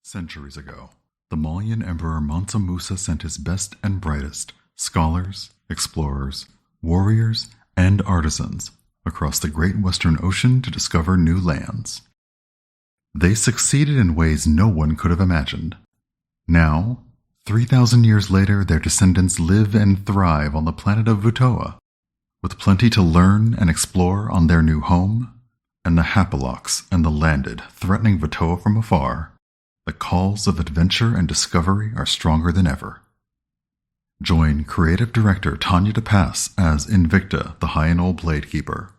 Centuries ago, the Malian Emperor Mansa Musa sent his best and brightest scholars, explorers, warriors, and artisans across the great western ocean to discover new lands. They succeeded in ways no one could have imagined. Now, 3,000 years later, their descendants live and thrive on the planet of Vutoa, with plenty to learn and explore on their new home, and the Hapalocks and the Landed threatening Vutoa from afar. The calls of adventure and discovery are stronger than ever. Join creative director Tanya DePass as Invicta, the High-and-Old Blade Keeper,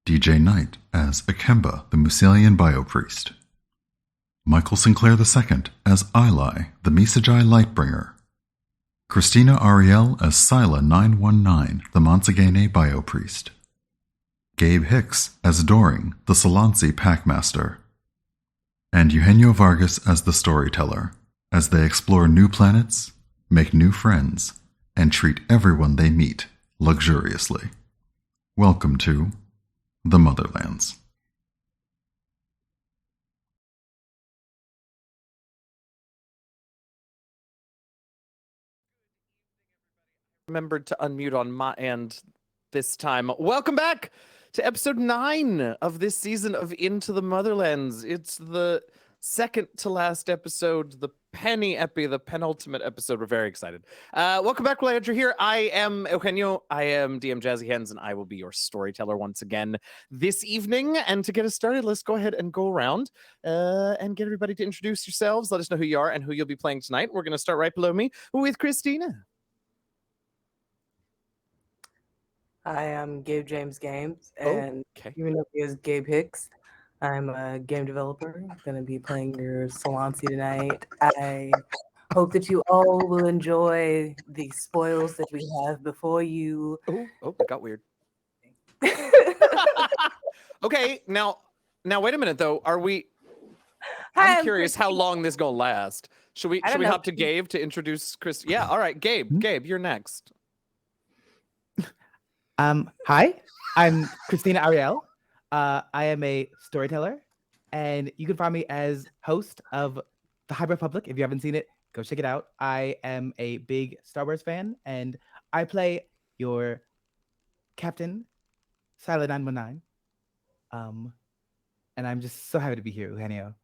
DJ Knight as Ikemba, the Musalian Biopriest, Michael Sinclair II as Ilay, the Misajai Lightbringer, Christina Ariel as Sila 919, the Mansagene Biopriest, Gabe Hicks as Doring, the Solansi Packmaster, and Eugenio Vargas as the Storyteller, as they explore new planets, make new friends, and treat everyone they meet luxuriously. Welcome to the Motherlands. Remembered to unmute on my end this time. Welcome back to episode 9 of this season of Into the Motherlands. It's the second to last episode, the penny epi, the penultimate episode. We're very excited. Welcome back, glad you're here. I am Eugenio. I am DM Jazzy Hands, and I will be your storyteller once again this evening. And to get us started, let's go ahead and go around and get everybody to introduce yourselves. Let us know who you are and who you'll be playing tonight. We're going to start right below me with Christina. I am Gabe James Games, and even though he is Gabe Hicks, I'm a game developer. I'm going to be playing your Solansi tonight. I hope that you all will enjoy the spoils that we have before you. Oh, it got weird. Okay, now wait a minute though. I'm curious how long this gonna last. Should we hop to Gabe to introduce Chris? Yeah, all right, Gabe. Gabe, you're next. Hi, I'm Christina Ariel. I am a storyteller, and you can find me as host of The High Republic. If you haven't seen it, go check it out. I am a big Star Wars fan, and I play your Captain, Sila 919. And I'm just so happy to be here, Eugenio.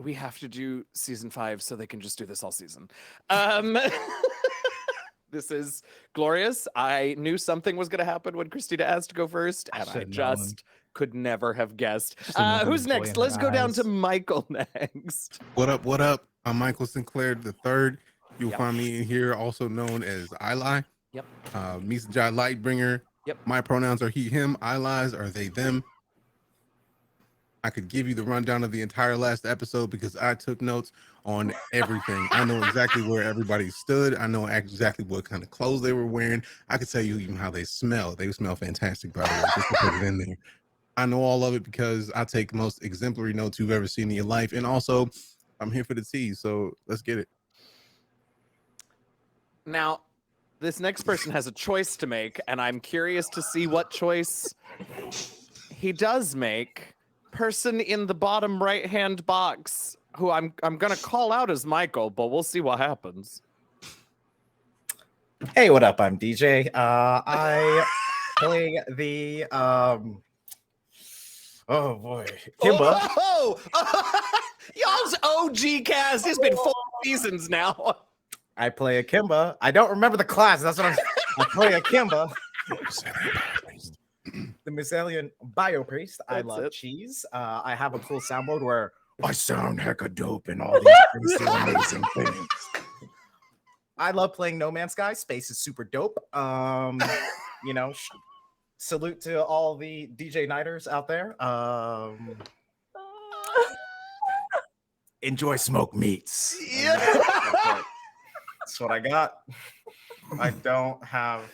We have to do season 5 so they can just do this all season. This is glorious. I knew something was going to happen when Christina asked to go first, and I just could never have guessed. Who's next? Let's go down to Michael next. What up, what up? I'm Michael Sinclair III. You'll find me in here, also known as Ilay. Yep. Misajai Lightbringer. Yep. My pronouns are he, him. Ilays are they, them. I could give you the rundown of the entire last episode because I took notes on everything. I know exactly where everybody stood. I know exactly what kind of clothes they were wearing. I could tell you even how they smell. They smell fantastic, by the way, just to put it in there. I know all of it because I take the most exemplary notes you've ever seen in your life. And also, I'm here for the tea, so let's get it. Now, this next person has a choice to make, and I'm curious to see what choice he does make. Person in the bottom right-hand box, who I'm gonna call out as Michael, but we'll see what happens. Hey, what up? I'm DJ. I play the oh boy, Ikemba. Y'all's OG cast. It's been 4 seasons now. I play Ikemba. I don't remember the class. That's what I play Ikemba. The Musalian Biopriest. I love cheese. I have a cool soundboard where I sound hecka dope and all these amazing things. I love playing No Man's Sky. Space is super dope. You know, salute to all the DJ Nighters out there. Enjoy smoked meats. Yeah. That's what I got. I don't have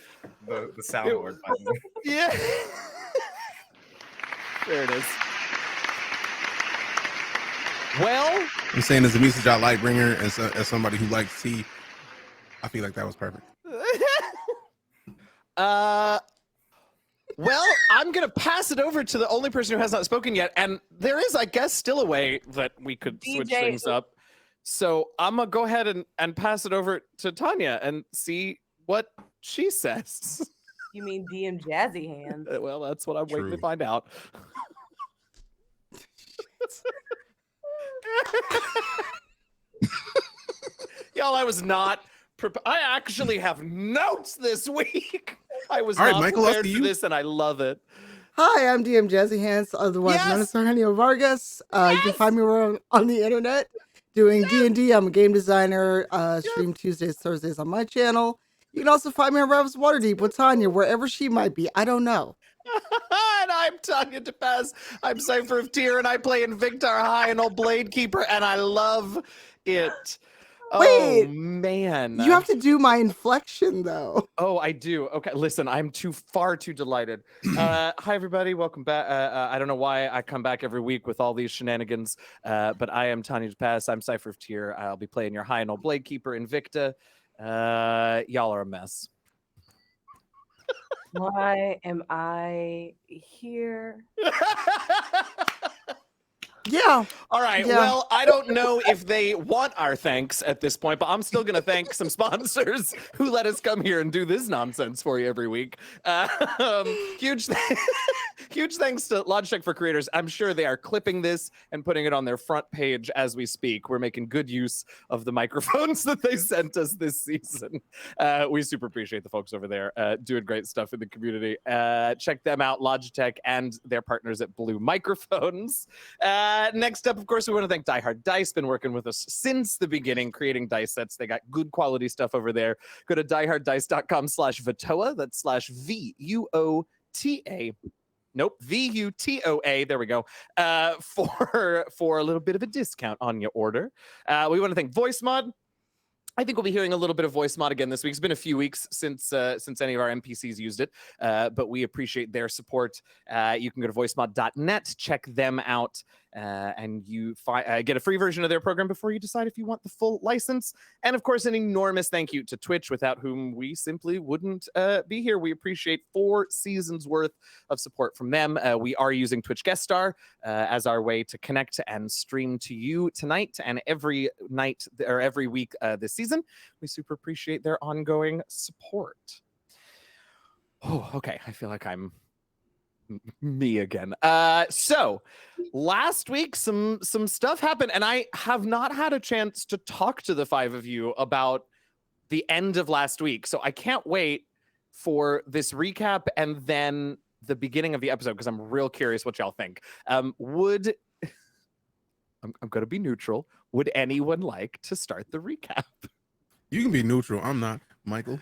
the soundboard button. Yeah. There it is. Well, I'm saying as a Misajai Lightbringer, as somebody who likes tea, I feel like that was perfect. Well, I'm going to pass it over to the only person who has not spoken yet. And there is, I guess, still a way that we could switch things up. So I'm going to go ahead and pass it over to Tanya and see what she says. You mean DM Jazzy Hands? Well, that's what I'm waiting to find out. Y'all, I was not I actually have notes this week. I was not Michael, prepared for this, and I love it. Hi, I'm DM Jazzy Hands, otherwise known as Eugenio Vargas. You can find me on the internet doing D&D. I'm a game designer. Stream Tuesdays, Thursdays on my channel. You can also find me on Rev's Waterdeep with Tanya, wherever she might be. I don't know. And I'm Tanya DePaz. I'm Cypher of Tyr, and I play Invicta, our High and Old Blade Keeper, and I love it. Wait, oh man, you have to do my inflection though. Oh, I do. Okay, listen, I'm far too delighted. Hi everybody, welcome back. I don't know why I come back every week with all these shenanigans, but I am Tanya DePaz. I'm Cypher of Tyr. I'll be playing your High and Old Blade Keeper, Invicta. Y'all are a mess. Why am I here? Yeah. All right. Yeah. Well, I don't know if they want our thanks at this point, but I'm still going to thank some sponsors who let us come here and do this nonsense for you every week. Huge thanks to Logitech for Creators. I'm sure they are clipping this and putting it on their front page as we speak. We're making good use of the microphones that they sent us this season. We super appreciate the folks over there doing great stuff in the community. Check them out, Logitech and their partners at Blue Microphones. Next up, of course, we want to thank Die Hard Dice. Been working with us since the beginning, creating dice sets. They got good quality stuff over there. Go to dieharddice.com/Vutoa. That's /VUOTA. Nope, VUTOA. There we go. For a little bit of a discount on your order. We want to thank VoiceMod. I think we'll be hearing a little bit of voice mod again this week. It's been a few weeks since any of our NPCs used it, but we appreciate their support. You can go to voicemod.net, check them out, and you get a free version of their program before you decide if you want the full license. And of course, an enormous thank you to Twitch, without whom we simply wouldn't be here. We appreciate 4 seasons worth of support from them. We are using Twitch Guest Star as our way to connect and stream to you tonight and every night or every week this season. We super appreciate their ongoing support. Oh, okay. I feel like I'm me again. So last week some stuff happened, and I have not had a chance to talk to the 5 of you about the end of last week. So I can't wait for this recap and then the beginning of the episode, because I'm real curious what y'all think. I'm going to be neutral. Would anyone like to start the recap? You can be neutral. I'm not, Michael.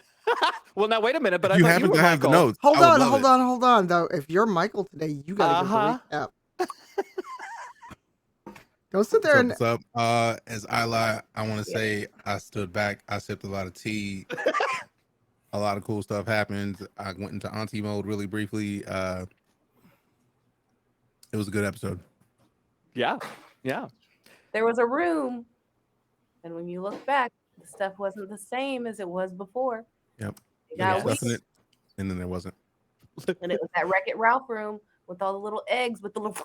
Well, now wait a minute, but you happen to have the notes. Hold on. Though, if you're Michael today, you gotta give the recap. Don't sit there What's up? As Ilay, I want to say I stood back. I sipped a lot of tea. A lot of cool stuff happened. I went into auntie mode really briefly. It was a good episode. Yeah. There was a room, and when you look back, the stuff wasn't the same as it was before. Yep. It got weak, and then there wasn't. and it was that Wreck-It Ralph room with all the little eggs with the little.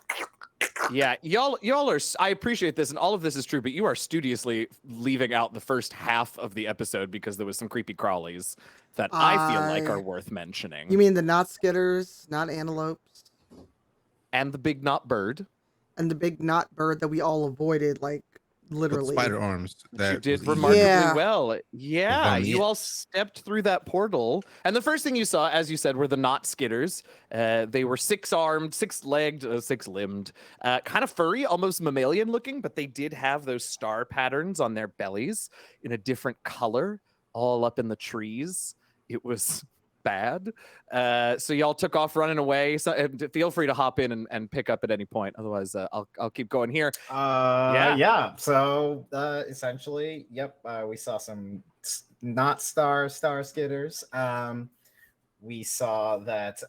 Yeah, y'all are. I appreciate this, and all of this is true, but you are studiously leaving out the first half of the episode because there was some creepy crawlies that I feel like are worth mentioning. You mean the not skitters, not antelopes, and the big knot bird, and the big knot bird that we all avoided, like literally. With spider arms. You did remarkably well. Yeah, you all stepped through that portal, and the first thing you saw, as you said, were the knot skitters. They were 6-armed, 6-legged, 6-limbed, kind of furry, almost mammalian looking, but they did have those star patterns on their bellies in a different color, all up in the trees. It was bad. So y'all took off running away. So feel free to hop in and pick up at any point. Otherwise, I'll keep going here. So essentially, we saw some not star skitters. We saw that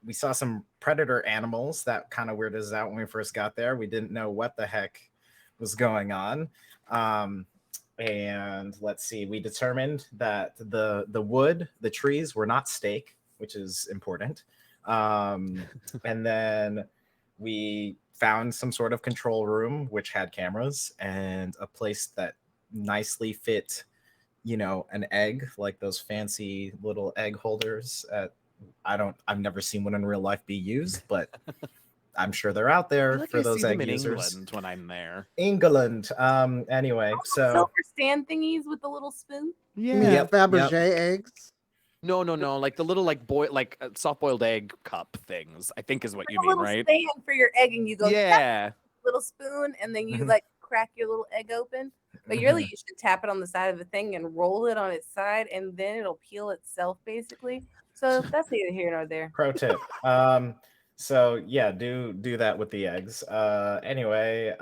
we saw some predator animals that kind of weirded us out when we first got there. We didn't know what the heck was going on. And let's see, we determined that the wood, the trees were not steak, which is important. And then we found some sort of control room which had cameras and a place that nicely fit, an egg, like those fancy little egg holders at I've never seen one in real life be used, but I'm sure they're out there for those egg users. England when I'm there. England. Anyway, so silver stand thingies with the little spoon. You mean the Fabergé eggs? No, like the little soft-boiled egg cup things, I think is what you mean, right? Stand for your egg, and you go yeah, little spoon, and then you like crack your little egg open. But really, you should tap it on the side of the thing and roll it on its side, and then it'll peel itself, basically. So that's neither here nor there. Pro tip. So yeah, do that with the eggs. Anyway,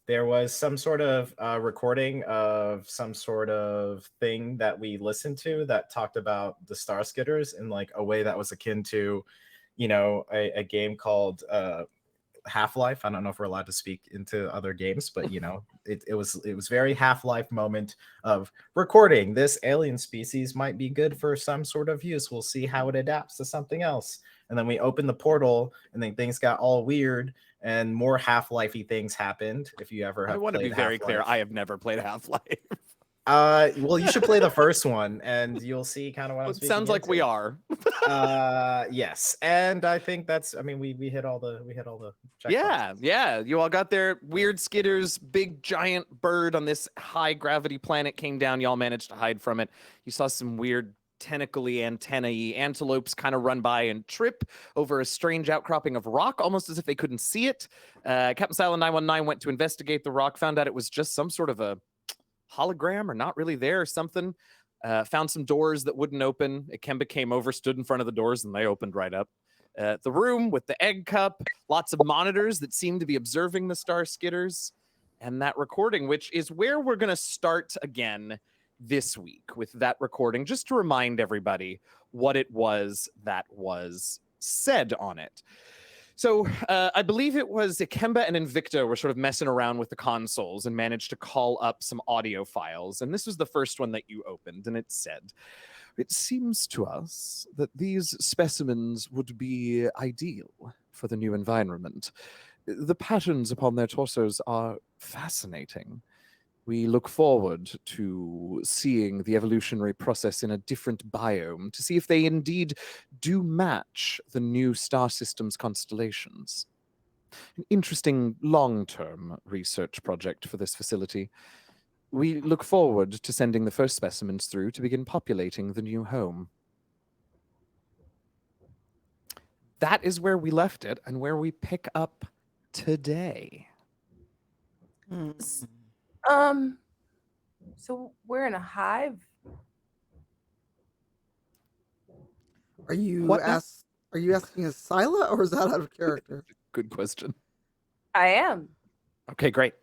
there was some sort of recording of some sort of thing that we listened to that talked about the Star Skitters in like a way that was akin to, a game called Half-Life. I don't know if we're allowed to speak into other games, but it was very Half-Life moment of recording. This alien species might be good for some sort of use. We'll see how it adapts to something else. And then we opened the portal, and then things got all weird, and more Half-Life-y things happened. If you ever have, I want to be very clear. I have never played Half-Life. Well, you should play the first one, and you'll see kind of what I'm speaking. It sounds like we are. Yes, and I think that's. I mean, we hit all the checkpoints. Yeah. You all got there. Weird skitters, big giant bird on this high gravity planet came down. Y'all managed to hide from it. You saw some weird tentacly antennae antelopes kind of run by and trip over a strange outcropping of rock, almost as if they couldn't see it. Captain Silent 919 went to investigate the rock, found out it was just some sort of a hologram or not really there or something. Found some doors that wouldn't open. Ikemba came over, stood in front of the doors, and they opened right up. The room with the egg cup, lots of monitors that seem to be observing the Star Skitters, and that recording, which is where we're going to start again this week with that recording, just to remind everybody what it was that was said on it. So I believe it was Ikemba and Invicta were sort of messing around with the consoles and managed to call up some audio files. And this was the first one that you opened, and it said, "It seems to us that these specimens would be ideal for the new environment. The patterns upon their torsos are fascinating. We look forward to seeing the evolutionary process in a different biome to see if they indeed do match the new star system's constellations. An interesting long-term research project for this facility. We look forward to sending the first specimens through to begin populating the new home." That is where we left it and where we pick up today. So we're in a hive. Are you asking us Scylla, or is that out of character? Good question. I am. Okay, great.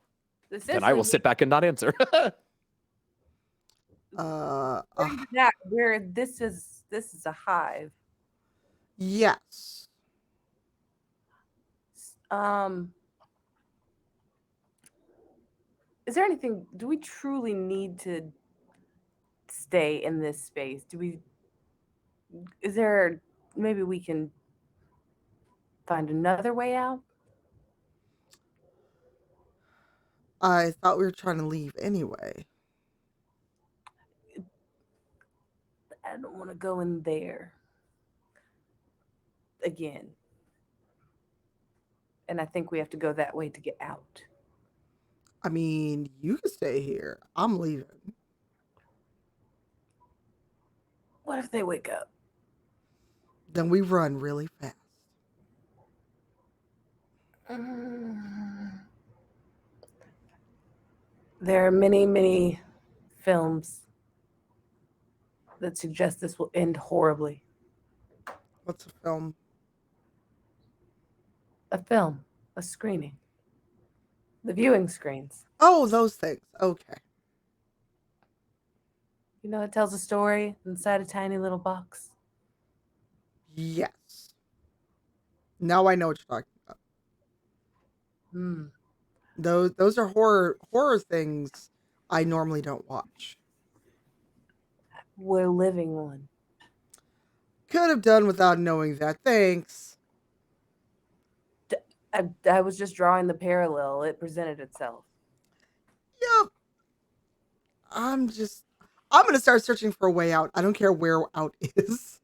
Then I will sit back and not answer. Where this is a hive. Yes. Is there anything? Do we truly need to stay in this space? Is there? Maybe we can find another way out. I thought we were trying to leave anyway. I don't want to go in there again. And I think we have to go that way to get out. I mean, you can stay here. I'm leaving. What if they wake up? Then we run really fast. There are many, many films that suggest this will end horribly. What's a film? A screening. The viewing screens. Oh, those things. Okay. It tells a story inside a tiny little box. Yes. Now I know what you're talking about. Those are horror things I normally don't watch. We're living one. could have done without knowing that. Thanks. I was just drawing the parallel. It presented itself. Yep. I'm gonna start searching for a way out. I don't care where out is.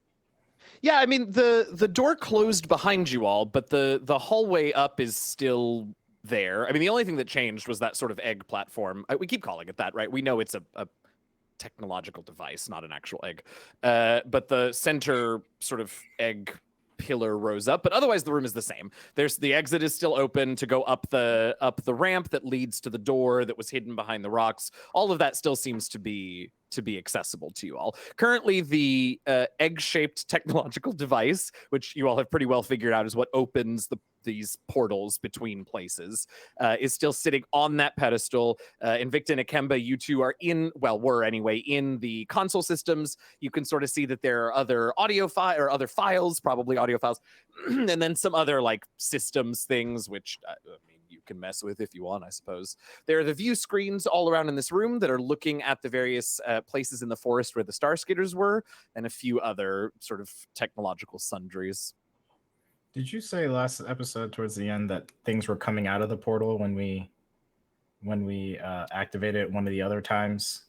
Yeah, I mean the door closed behind you all, but the hallway up is still there. I mean, the only thing that changed was that sort of egg platform. We keep calling it that, right? We know it's a technological device, not an actual egg. But the center sort of egg pillar rose up, but otherwise the room is the same. There's the exit is still open to go up the ramp that leads to the door that was hidden behind the rocks. All of that still seems to be accessible to you all. Currently, the egg-shaped technological device, which you all have pretty well figured out is what opens these portals between places, is still sitting on that pedestal. Invicta and Ikemba, you two are were anyway, in the console systems. You can sort of see that there are other other files, probably audio files, and then some other like systems things, which I mean, you can mess with if you want, I suppose. There are the view screens all around in this room that are looking at the various places in the forest where the star skaters were, and a few other sort of technological sundries. Did you say last episode towards the end that things were coming out of the portal when we activated it one of the other times?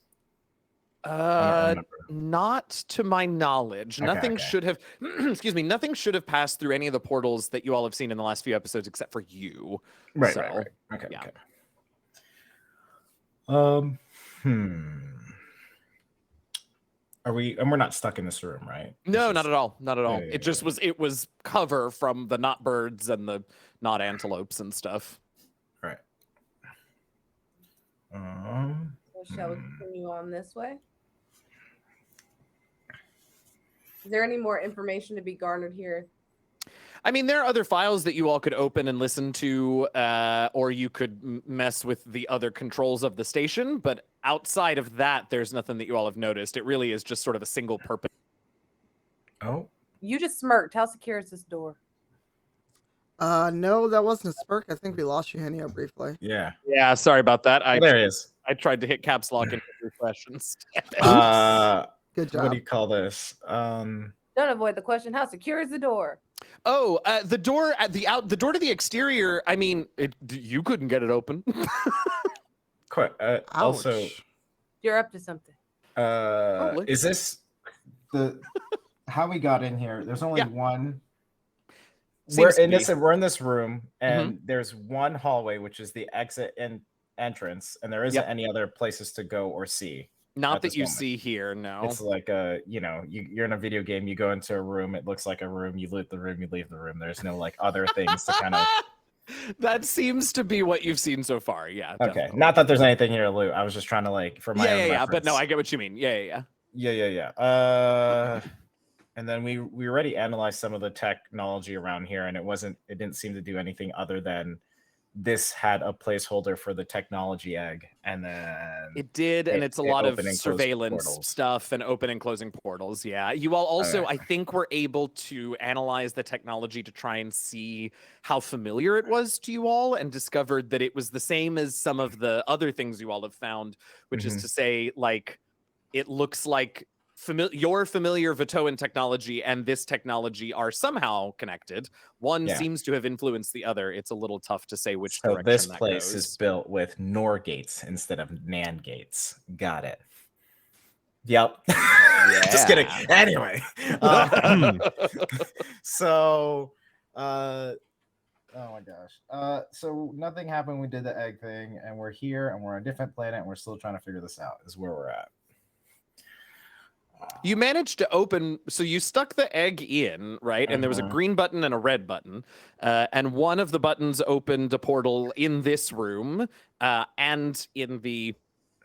Not to my knowledge. Okay, nothing okay. should have excuse me, nothing should have passed through any of the portals that you all have seen in the last few episodes except for you. Right, So, right. Okay, yeah. Okay. We're not stuck in this room, right? No, not at all. Not at all. Yeah, It just was. It was cover from the not birds and the not antelopes and stuff. Right. So shall we continue on this way? Is there any more information to be garnered here? I mean, there are other files that you all could open and listen to, or you could mess with the other controls of the station. But outside of that, there's nothing that you all have noticed. It really is just sort of a single purpose. Oh. You just smirked. How secure is this door? No, that wasn't a smirk. I think we lost you, Henia, briefly. Yeah. Yeah, sorry about that. There he is. I tried to hit caps lock and refresh instead. Good job. What do you call this? Don't avoid the question. How secure is the door? Oh, the door at the door to the exterior. I mean, you couldn't get it open. Quite. Also, you're up to something. Is this the how we got in here? There's only one. We're in this room, and there's one hallway, which is the exit and entrance, and there isn't any other places to go or see. Not that you see here, no. It's like you're in a video game, you go into a room, it looks like a room, you loot the room, you leave the room. There's no like other things to kind of. That seems to be what you've seen so far, yeah. Okay, definitely. Not that there's anything here to loot. I was just trying to like for my own reference. But no, I get what you mean. Yeah. And then we already analyzed some of the technology around here, and it didn't seem to do anything other than this had a placeholder for the technology egg, and then it did, and it's a lot of surveillance portals. Stuff and open and closing portals. Yeah, you all also, I think, were able to analyze the technology to try and see how familiar it was to you all, and discovered that it was the same as some of the other things you all have found, which is to say, like, it looks like your familiar Vutoan technology and this technology are somehow connected. One seems to have influenced the other. It's a little tough to say which direction this that place goes. is built with NOR gates instead of NAND gates. Got it. Yep. Just kidding. Anyway. So oh my gosh. So nothing happened. We did the egg thing, and we're here, and we're on a different planet, and we're still trying to figure this out, is where we're at. You managed to open, so you stuck the egg in, right? And there was a green button and a red button. And one of the buttons opened a portal in this room and in the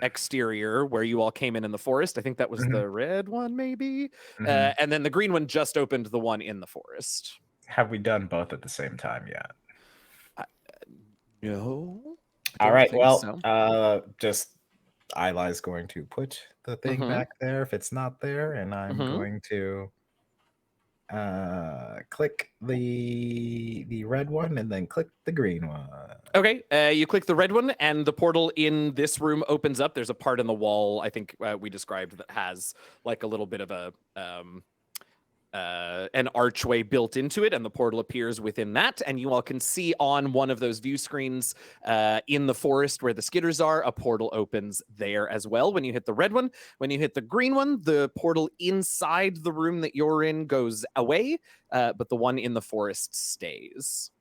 exterior where you all came in the forest. I think that was the red one, maybe. And then the green one just opened the one in the forest. Have we done both at the same time yet? No. All right. Well, so. Just Ilay's going to put the thing back there if it's not there, and I'm going to click the red one and then click the green one. Okay, you click the red one and the portal in this room opens up. There's a part in the wall I think we described that has like a little bit of a an archway built into it, and the portal appears within that. And you all can see on one of those view screens in the forest where the skitters are, a portal opens there as well when you hit the red one. When you hit the green one, the portal inside the room that you're in goes away, but the one in the forest stays.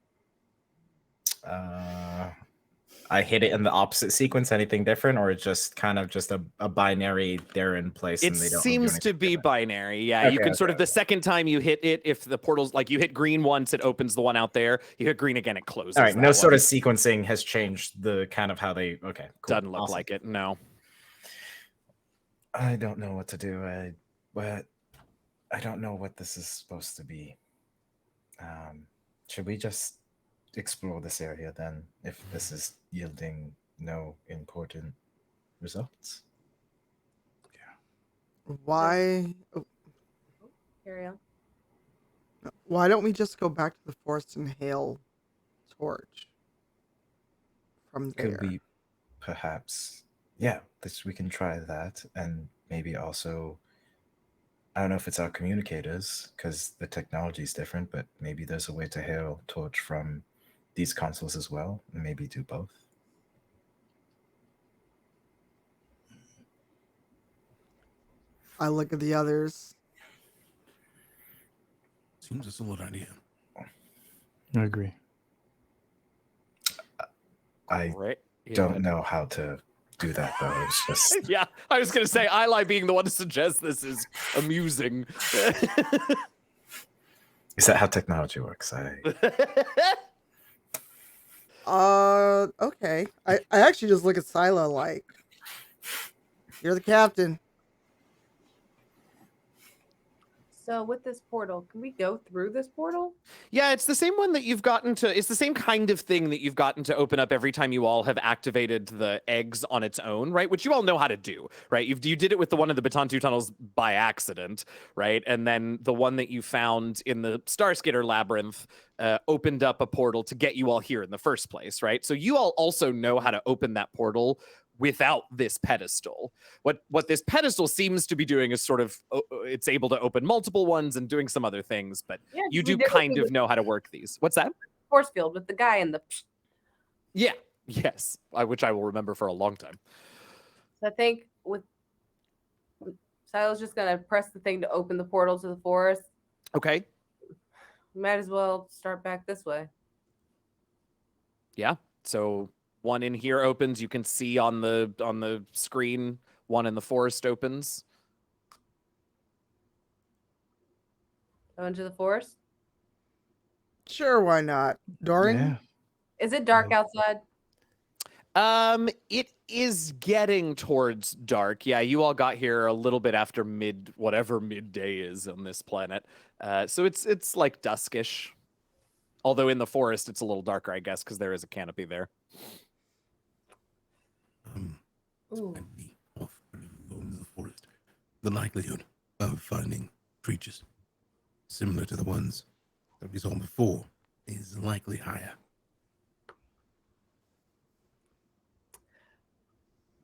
I hit it in the opposite sequence. Anything different, or it's just kind of just a binary? They're in place. It and they don't seems to be binary. Yeah, you can sort of the second time you hit it, if the portal's like you hit green once, it opens the one out there. You hit green again, it closes. All right, no sort of sequencing has changed the kind of how they. Okay, cool. Doesn't look like it. No. I don't know what to do. I don't know what this is supposed to be. Should we just explore this area then, if this is yielding no important results? Why? Carry on. Why don't we just go back to the forest and hail Torch from there? Could we perhaps, yeah, we can try that, and maybe also, I don't know if it's our communicators because the technology is different, but maybe there's a way to hail Torch from these consoles as well, and maybe do both. I look at the others. Seems a solid idea. I agree. I don't know how to do that though. It's just yeah. I was gonna say Ilay being the one to suggest this is amusing. Is that how technology works? Okay. I actually just look at Sila like, you're the captain. So with this portal, can we go through this portal? Yeah, it's the same one that you've gotten to. It's the same kind of thing that you've gotten to open up every time you all have activated the eggs on its own, right? Which you all know how to do, right? You did it with the one in the Batantu tunnels by accident, right? And then the one that you found in the Starskitter labyrinth opened up a portal to get you all here in the first place, right? So you all also know how to open that portal without this pedestal. What this pedestal seems to be doing is sort of, it's able to open multiple ones and doing some other things, but Yeah, you do kind of know how to work these. What's that? Force field with the guy in the. Yeah. Yes. Which I will remember for a long time. So I think with Silas just gonna press the thing to open the portal to the forest. Okay. Might as well start back this way. Yeah. So one in here opens. You can see on the screen. One in the forest opens. Go into the forest. Sure, why not? Doring? Yeah. Is it dark outside? It is getting towards dark. Yeah, you all got here a little bit after whatever midday is on this planet. So it's like duskish. Although in the forest it's a little darker, I guess, because there is a canopy there. Off into the forest. The likelihood of finding creatures similar to the ones that we saw before is likely higher.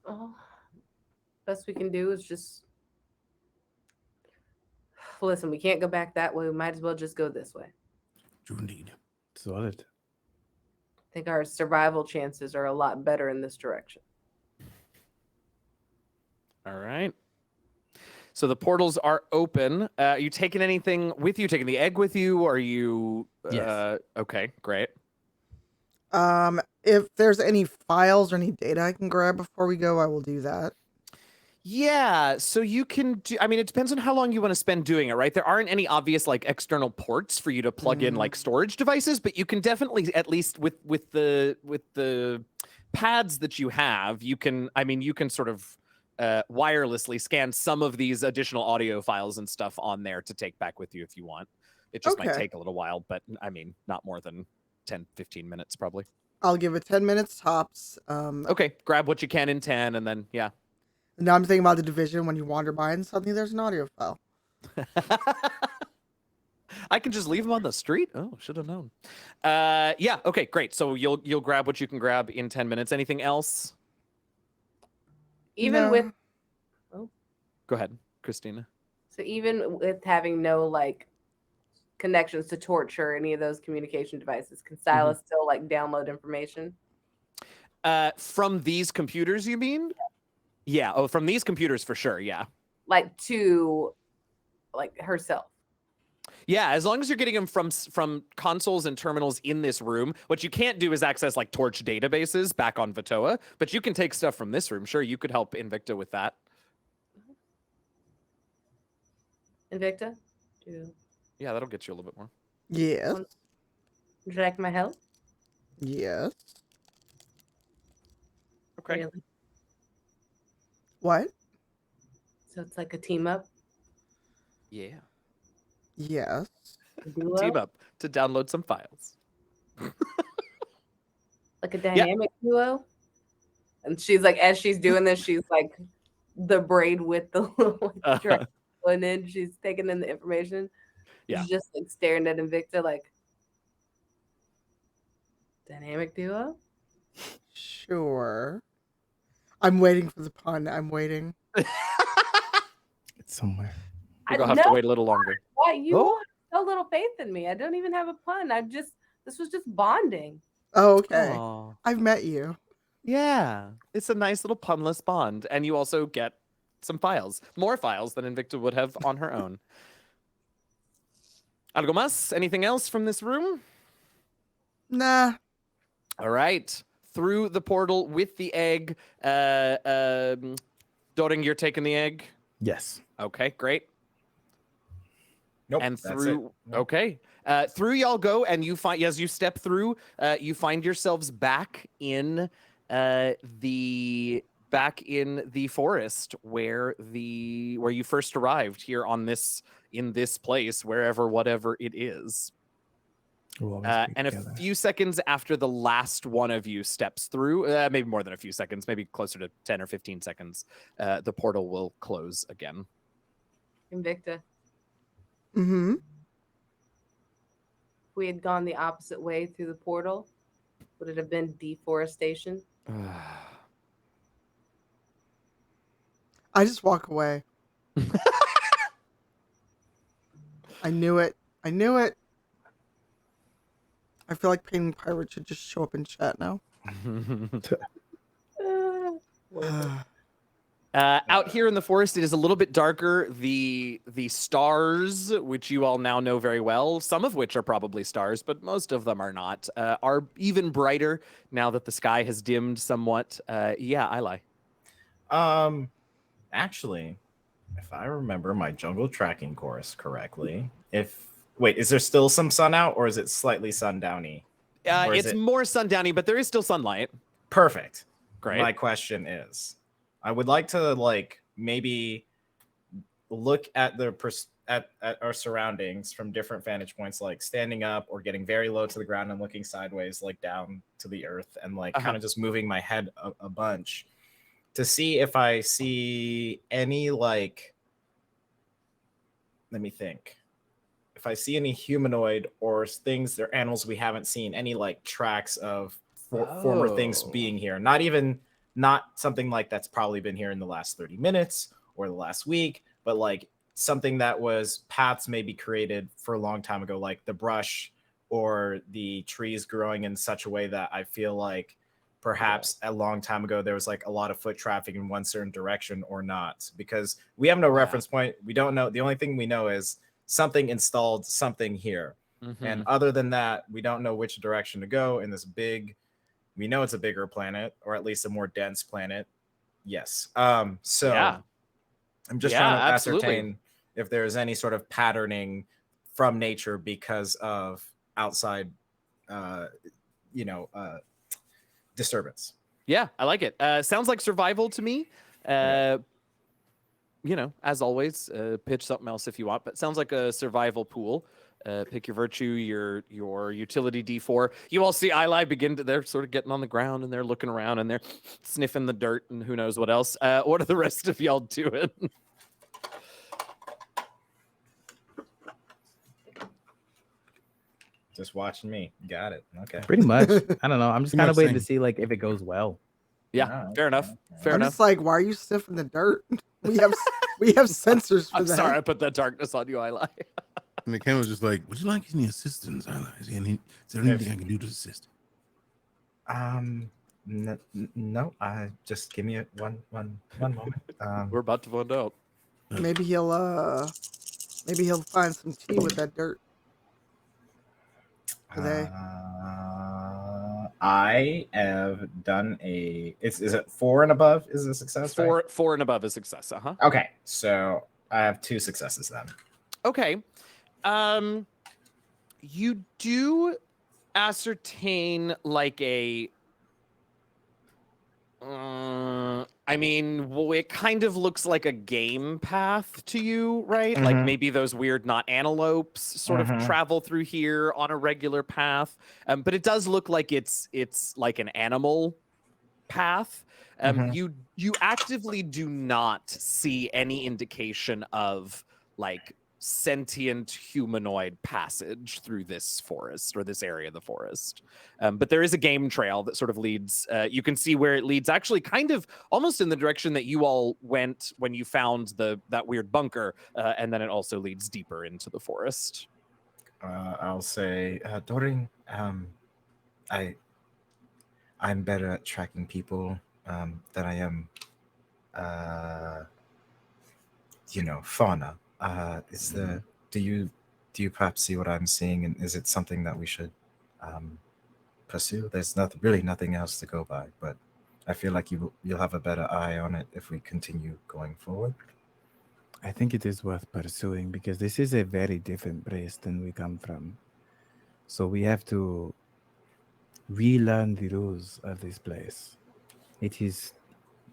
Oh, best we can do is just listen. We can't go back that way. We might as well just go this way. True indeed. Solid. I think our survival chances are a lot better in this direction. All right. So the portals are open. Are you taking anything with you? Taking the egg with you? Are you? Yes. Okay, great. If there's any files or any data I can grab before we go, I will do that. Yeah, so you can do, I mean, it depends on how long you want to spend doing it, right? There aren't any obvious like external ports for you to plug in like storage devices, but you can definitely, at least with the pads that you have, you can sort of wirelessly scan some of these additional audio files and stuff on there to take back with you if you want. It just might take a little while, but I mean, not more than 10, 15 minutes probably. I'll give it 10 minutes tops. Okay, grab what you can in 10 and then, yeah. Now I'm thinking about the division when you wander by and suddenly there's an audio file. I can just leave them on the street. Oh, should have known. Yeah. Okay. Great. So you'll grab what you can grab in 10 minutes. Anything else? Even with, Go ahead, Christina. so even with having no like connections to Torch or any of those communication devices. Can Silas still like download information? From these computers, you mean? Yeah. Oh, from these computers for sure. Yeah. Like to like herself. Yeah, as long as you're getting them from consoles and terminals in this room. What you can't do is access like Torch databases back on Vutoa, but you can take stuff from this room. Sure, you could help Invicta with that. Invicta? Yeah, that'll get you a little bit more. Yes. Would you like my help? Yes. Okay. Really? What? So it's like a team up? Yeah. Yes. Duo? Team up to download some files. Like a dynamic duo? And she's like, as she's doing this, she's like the braid with the little like, and then she's taking in the information. Yeah. She's just like staring at Invicta like dynamic duo? Sure. I'm waiting for the pun. I'm waiting. It's somewhere. You're gonna have to wait a little longer. Why you have so little faith in me? I don't even have a pun. This was just bonding. Oh, okay. Aww. I've met you. Yeah. It's a nice little punless bond. And you also get some files. More files than Invicta would have on her own. Algo más? Anything else from this room? Nah. All right. Through the portal with the egg. Doring, you're taking the egg? Yes. Okay, great. Nope. And that's through it. okay. Through y'all go, and you find as you step through, you find yourselves back in the forest where you first arrived here on this in this place, whatever it is. And a few seconds after the last one of you steps through, maybe more than a few seconds, maybe closer to 10 or 15 seconds, the portal will close again. Invicta. Mm-hmm. If we had gone the opposite way through the portal, would it have been deforestation? I just walk away. I knew it. I knew it. I feel like Painting Pirate should just show up in chat now. Out here in the forest, it is a little bit darker. The stars, which you all now know very well, some of which are probably stars, but most of them are not, are even brighter now that the sky has dimmed somewhat. Yeah, Ilay. Actually, if I remember my jungle tracking course correctly, wait, is there still some sun out, or is it slightly sundowny? It's more sundowny, but there is still sunlight. Perfect. Great. My question is, I would like to maybe look at at our surroundings from different vantage points, like standing up or getting very low to the ground and looking sideways, like down to the earth, and kind of just moving my head a bunch to see if I see any let me think. If I see any humanoid or things or animals we haven't seen, any tracks of former things being here, not something that's probably been here in the last 30 minutes or the last week, but something that was paths maybe created for a long time ago, like the brush or the trees growing in such a way that I feel like perhaps a long time ago there was a lot of foot traffic in one certain direction or not, because we have no reference point. We don't know. The only thing we know is something installed something here. Mm-hmm. And other than that, we don't know which direction to go in this we know it's a bigger planet, or at least a more dense planet. Yes. I'm just trying to ascertain if there's any sort of patterning from nature because of outside, disturbance. Yeah, I like it. Sounds like survival to me. As always, pitch something else if you want, but sounds like a survival pool. Pick your virtue, your utility D4. You all see Ilay they're sort of getting on the ground and they're looking around and they're sniffing the dirt and who knows what else. What are the rest of y'all doing? Just watching me. Got it. Okay. Pretty much. I don't know. I'm just kind of waiting to see if it goes well. Yeah, fair enough. Fair I'm enough. just why are you sniffing the dirt? We have sensors for that. I'm sorry I put that darkness on you, Ilay. And the king was just like, "Would you like any assistance, Ilay? Is there anything I can do to assist?" No. Just give me one moment. We're about to find out. Maybe he'll find some tea with that dirt. Today. I have done a. Is it 4 and above? Is a success? Right? Four and above is success. Okay, so I have 2 successes then. Okay. You do ascertain like a. It kind of looks like a game path to you, right? Like maybe those weird not antelopes sort of travel through here on a regular path. But it does look like it's like an animal path. You actively do not see any indication of like sentient humanoid passage through this forest or this area of the forest. But there is a game trail that sort of leads, you can see where it leads actually kind of almost in the direction that you all went when you found that weird bunker. And then it also leads deeper into the forest. I'll say, Doring, I'm better at tracking people than I am, fauna. Do you perhaps see what I'm seeing, and is it something that we should pursue? There's nothing else to go by, but I feel like you'll have a better eye on it if we continue going forward. I think it is worth pursuing because this is a very different place than we come from. So we have to relearn the rules of this place. It is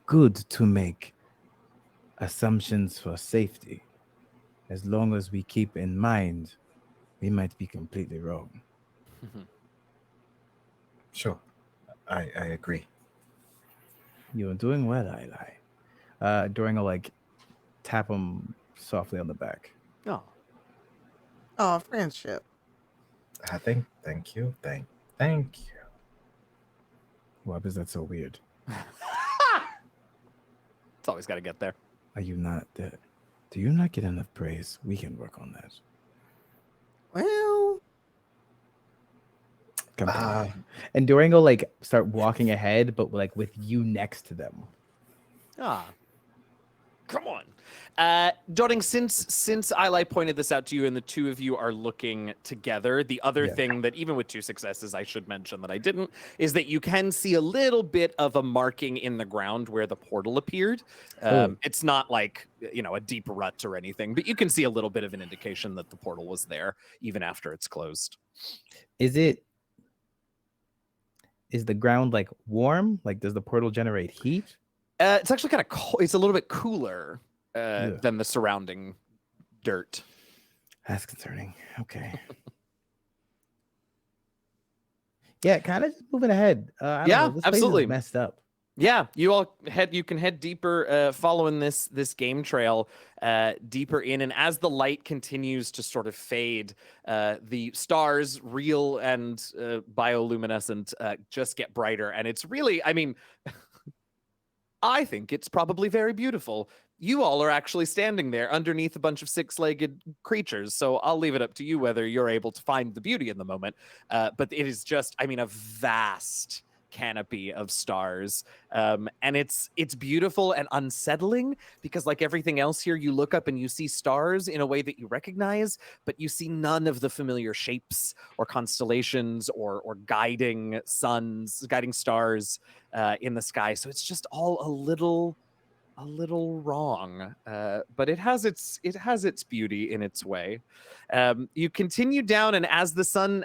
good to make assumptions for safety, as long as we keep in mind we might be completely wrong. Sure, I agree. You're doing well, Ilay. Doring will like tap him softly on the back. Oh, friendship. Thank you. Thank you. Why is that so weird? It's always got to get there. Are you not dead? Do you not get enough praise? We can work on that. Well, and Doring will like start walking ahead, but like with you next to them. Come on. Doring, since Ilay pointed this out to you and the two of you are looking together, the other thing that even with 2 successes I should mention that I didn't is that you can see a little bit of a marking in the ground where the portal appeared. It's not like, a deep rut or anything, but you can see a little bit of an indication that the portal was there even after it's closed. Is the ground like warm? Like, does the portal generate heat? It's actually kind of cold. It's a little bit cooler than the surrounding dirt. That's concerning. Okay. Yeah, kind of just moving ahead. I don't know, this absolutely. Place is messed up. Yeah, you can head deeper, following this game trail deeper in, and as the light continues to sort of fade, the stars, real and bioluminescent, just get brighter, and it's really, I think it's probably very beautiful. You all are actually standing there underneath a bunch of 6-legged creatures, so I'll leave it up to you whether you're able to find the beauty in the moment. But it is just, a vast canopy of stars, and it's beautiful and unsettling because, like everything else here, you look up and you see stars in a way that you recognize, but you see none of the familiar shapes or constellations or guiding stars in the sky. So it's just all a little wrong, but it has its beauty in its way. You continue down, and as the sun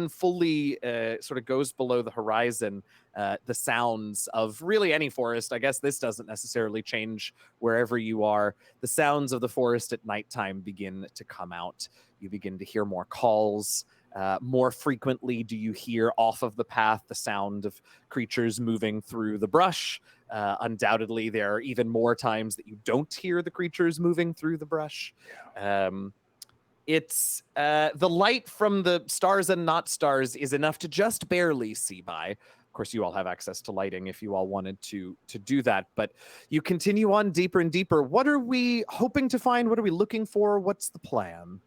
fully sort of goes below the horizon, the sounds of really any forest, I guess this doesn't necessarily change wherever you are, the sounds of the forest at nighttime begin to come out. You begin to hear more calls. More frequently do you hear off of the path the sound of creatures moving through the brush. Undoubtedly, there are even more times that you don't hear the creatures moving through the brush. It's the light from the stars and not stars is enough to just barely see by. Of course, you all have access to lighting if you all wanted to do that, but you continue on deeper and deeper. What are we hoping to find? What are we looking for? What's the plan?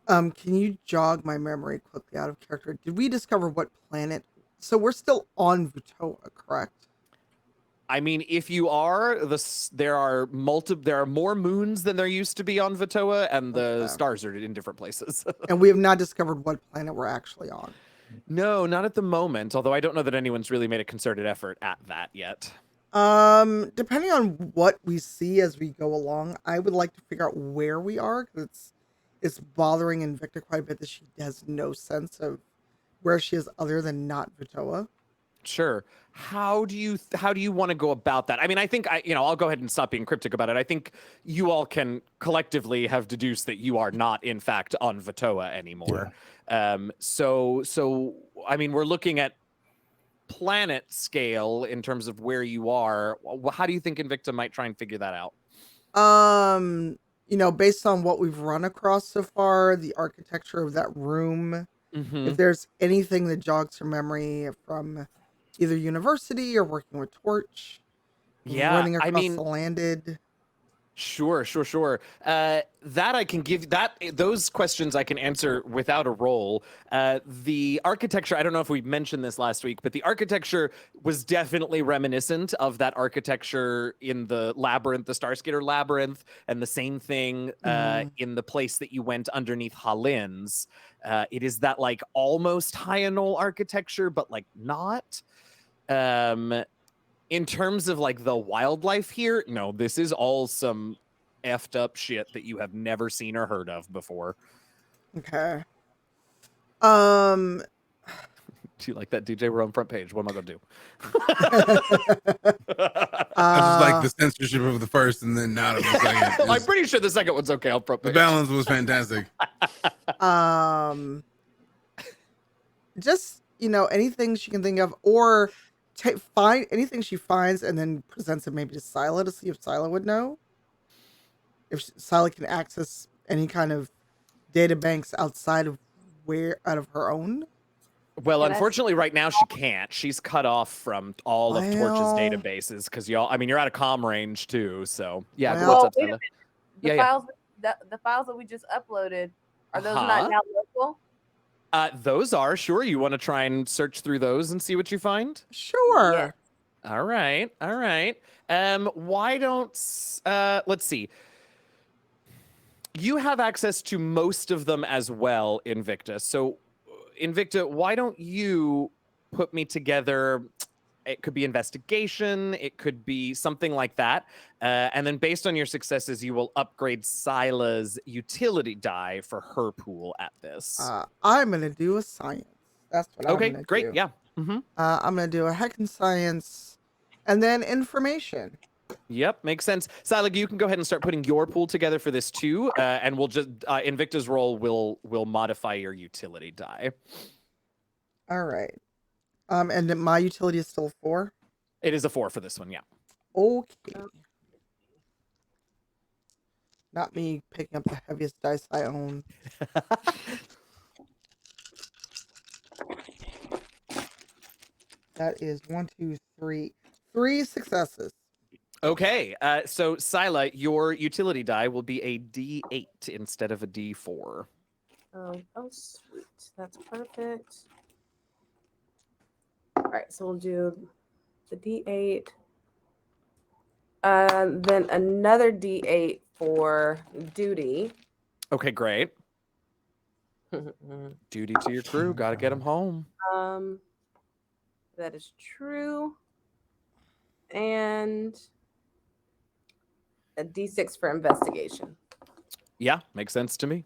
Can you jog my memory quickly out of character? Did we discover what planet? So we're still on Vutoa, correct? I mean, if you are, there are more moons than there used to be on Vutoa, and the stars are in different places. And we have not discovered what planet we're actually on. No, not at the moment, although I don't know that anyone's really made a concerted effort at that yet. Depending on what we see as we go along, I would like to figure out where we are, because it's bothering Invicta quite a bit that she has no sense of where she is other than not Vutoa. Sure. How do you want to go about that? I mean, I think I'll go ahead and stop being cryptic about it. I think you all can collectively have deduced that you are not, in fact, on Vutoa anymore. Yeah. So I mean, we're looking at planet scale in terms of where you are. How do you think Invicta might try and figure that out? Based on what we've run across so far, the architecture of that room, if there's anything that jogs her memory from either university or working with Torch, running across the landed. Sure. That I can give those questions I can answer without a roll. The architecture, I don't know if we mentioned this last week, but the architecture was definitely reminiscent of that architecture in the labyrinth, the Starskater labyrinth, and the same thing in the place that you went underneath Halin's. It is that like almost Hyanol architecture, but like not. In terms of like the wildlife here, no, this is all some effed up shit that you have never seen or heard of before. Okay. Do you like that, DJ? We're on front page. What am I gonna do? I just like the censorship of the first and then not of the second. I'm pretty sure the second one's okay on front page. The balance was fantastic. Just anything she can think of, or find anything she finds and then presents it maybe to Scylla to see if Scylla would know. If Scylla can access any kind of data banks outside of her own. Well, unfortunately, right now she can't. She's cut off from all of Torch's databases because you're out of comm range too. So yeah, what's up, Scylla? The files that we just uploaded, are those not now local? Those are, sure. You want to try and search through those and see what you find? Sure. Yeah. All right. Why don't let's see. You have access to most of them as well, Invicta. So, Invicta, why don't you put me together? It could be investigation. It could be something like that. And then based on your successes, you will upgrade Scylla's utility die for her pool at this. I'm going to do a science. That's what I'm going to do. Okay, great. Yeah. I'm going to do a heckin' science and then information. Yep, makes sense. Scylla, you can go ahead and start putting your pool together for this too. And we'll just, Invicta's roll will modify your utility die. All right. And my utility is still 4? It is a 4 for this one, yeah. Okay. Not me picking up the heaviest dice I own. That is 1, 2, 3. 3 successes. Okay, so Scylla, your utility die will be a D8 instead of a D4. Oh, sweet. That's perfect. All right, so we'll do the D8. Then another D8 for duty. Okay, great. Duty to your crew. Got to get them home. That is true. And a D6 for investigation. Yeah, makes sense to me.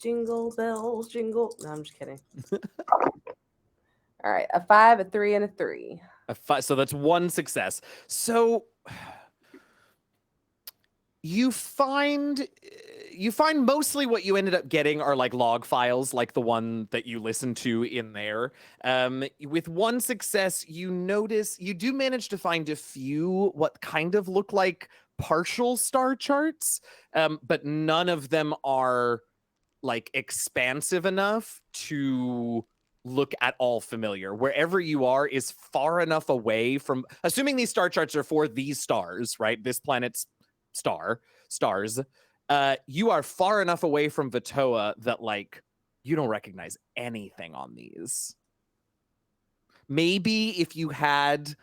Jingle bells, jingle. No, I'm just kidding. All right, a 5, a 3, and a 3. A 5, so that's 1 success. So you find mostly what you ended up getting are like log files, like the one that you listened to in there. With 1 success, you do manage to find a few what kind of look like partial star charts, but none of them are like expansive enough to look at all familiar. Wherever you are is far enough away from, assuming these star charts are for these stars, right? This planet's star. stars. You are far enough away from Vutoa that like you don't recognize anything on these. Maybe if you had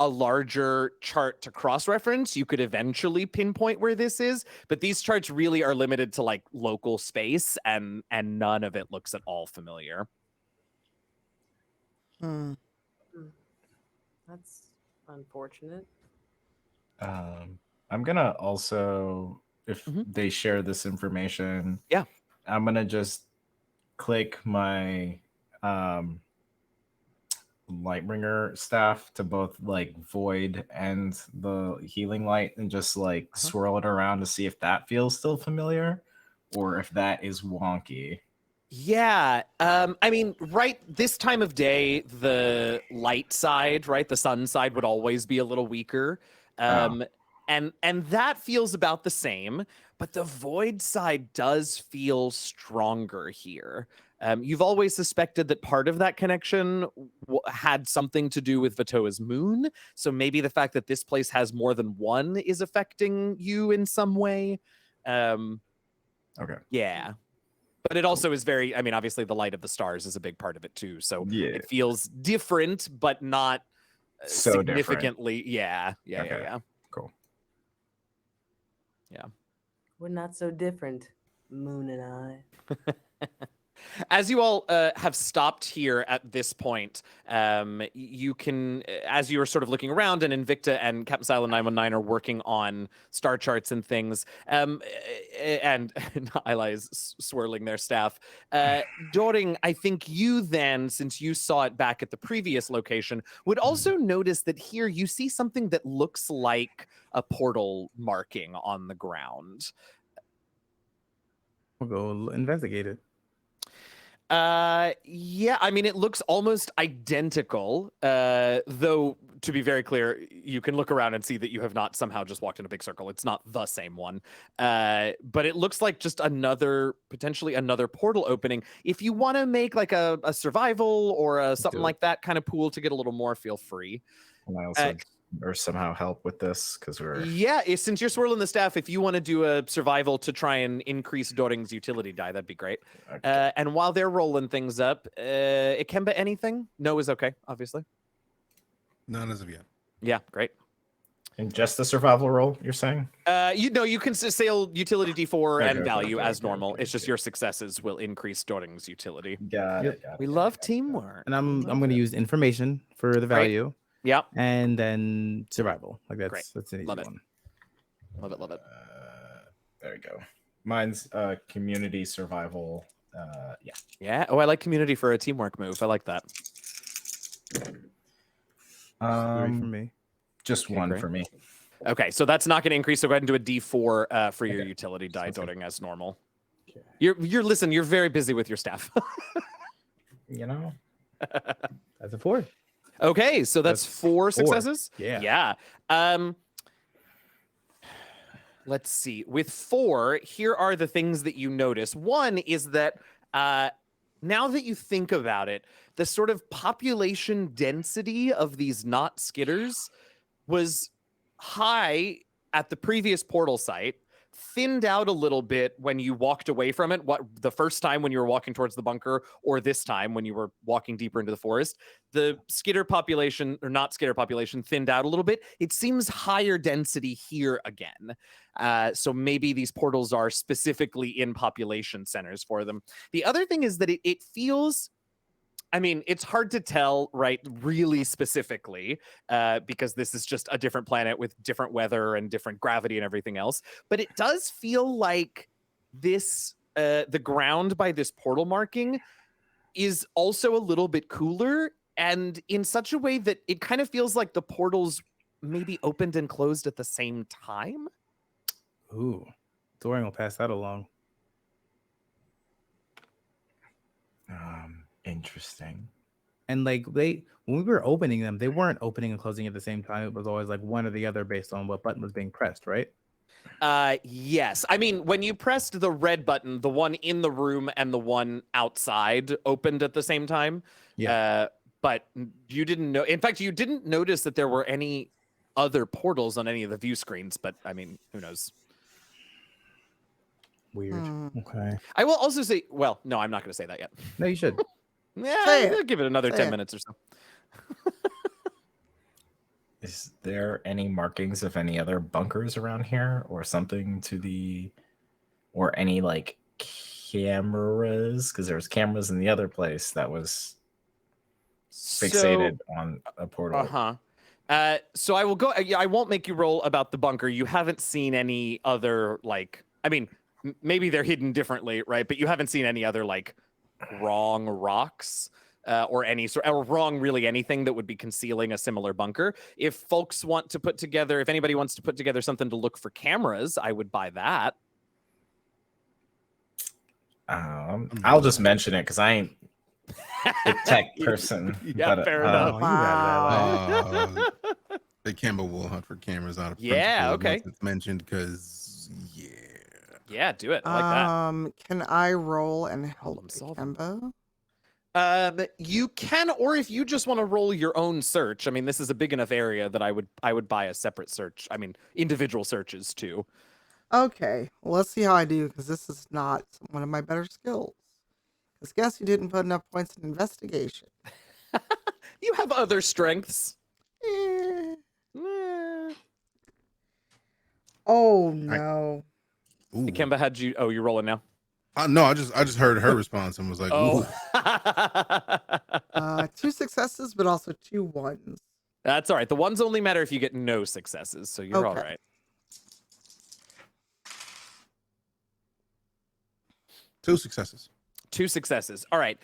a larger chart to cross-reference, you could eventually pinpoint where this is, but these charts really are limited to like local space, and none of it looks at all familiar. That's unfortunate. I'm gonna also, if they share this information, I'm gonna just click my Lightbringer staff to both like void and the healing light and just like swirl it around to see if that feels still familiar or if that is wonky. Yeah, I mean, right this time of day, the light side, right, the sun side would always be a little weaker. And that feels about the same, but the void side does feel stronger here. You've always suspected that part of that connection had something to do with Vutoa's moon, so maybe the fact that this place has more than one is affecting you in some way. Okay. Yeah. But it also is very, I mean, obviously the light of the stars is a big part of it too, so it feels different, but not so significantly. Different. Yeah. Cool. Yeah. We're not so different, Moon and I. As you all have stopped here at this point, you can, as you are sort of looking around, and Invicta and Captain Silent 919 are working on star charts and things, and Ilay is swirling their staff. Doring, I think you then, since you saw it back at the previous location, would also notice that here you see something that looks like a portal marking on the ground. We'll go investigate it. Yeah, I mean, it looks almost identical, though, to be very clear, you can look around and see that you have not somehow just walked in a big circle. It's not the same one. But it looks like just potentially another portal opening. If you want to make like a survival or something like that kind of pool to get a little more, feel free. And I also or somehow help with this because we're since you're swirling the staff, if you want to do a survival to try and increase Doring's utility die, that'd be great. Okay. And while they're rolling things up, Ikemba, anything? No is okay, obviously. None as of yet. Yeah, great. And just the survival roll, you're saying? You can sail utility D4 and value as normal. It's just your successes will increase Doring's utility. Got it. We love teamwork. And I'm going to use information for the value. Great. Yep. And then survival. Like that's great. That's an easy one. Love it. There you go. Mine's community survival. Yeah. Oh, I like community for a teamwork move. I like that. For me. Just one for me. Okay, so that's not going to increase. So go ahead and do a D4 for your utility die, Doring, as normal. Okay. You're very busy with your staff. You know, that's a 4. Okay, so that's 4 successes. Yeah. Let's see. With 4, here are the things that you notice. One is that now that you think about it, the sort of population density of these not skitters was high at the previous portal site, thinned out a little bit when you walked away from it, the first time when you were walking towards the bunker, or this time when you were walking deeper into the forest. The skitter population, or not skitter population, thinned out a little bit. It seems higher density here again. So maybe these portals are specifically in population centers for them. The other thing is that it feels, I mean, it's hard to tell, right, really specifically, because this is just a different planet with different weather and different gravity and everything else. But it does feel like this, the ground by this portal marking is also a little bit cooler, and in such a way that it kind of feels like the portals maybe opened and closed at the same time. Ooh, Doring will pass that along. Interesting. And like when we were opening them, they weren't opening and closing at the same time. It was always like one or the other based on what button was being pressed, right? Yes. I mean, when you pressed the red button, the one in the room and the one outside opened at the same time. Yeah. But you didn't know. In fact, you didn't notice that there were any other portals on any of the view screens. But I mean, who knows? Weird. Okay. I will also say, well, no, I'm not going to say that yet. No, you should. Yeah, Say I'll it. give it another Say 10 it. minutes or so. Is there any markings of any other bunkers around here or something to the, or any like cameras? Because there was cameras in the other place that was fixated on a portal. So I will go. I won't make you roll about the bunker. You haven't seen any other like. I mean, maybe they're hidden differently, right? But you haven't seen any other like wrong rocks or any sort or wrong really anything that would be concealing a similar bunker. If folks want to put together, if anybody wants to put together something to look for cameras, I would buy that. I'll just mention it because I ain't a tech person. Yeah, but, fair enough. Ikemba will hunt for cameras out of Yeah, principle okay. once it's mentioned because Yeah, do it. I like that. Can I roll and help Problem solving. Ikemba? You can, or if you just want to roll your own search. I mean, this is a big enough area that I would buy a separate search. I mean, individual searches too. Okay, well, let's see how I do, because this is not one of my better skills. Because guess you didn't put enough points in investigation. You have other strengths. Oh no. Ikemba, how'd you? Oh, you're rolling now. No, I just heard her response and was like, "Oh." 2 successes, but also 2 ones. That's all right. The ones only matter if you get no successes, so you're all right. 2 successes. 2 successes. All right.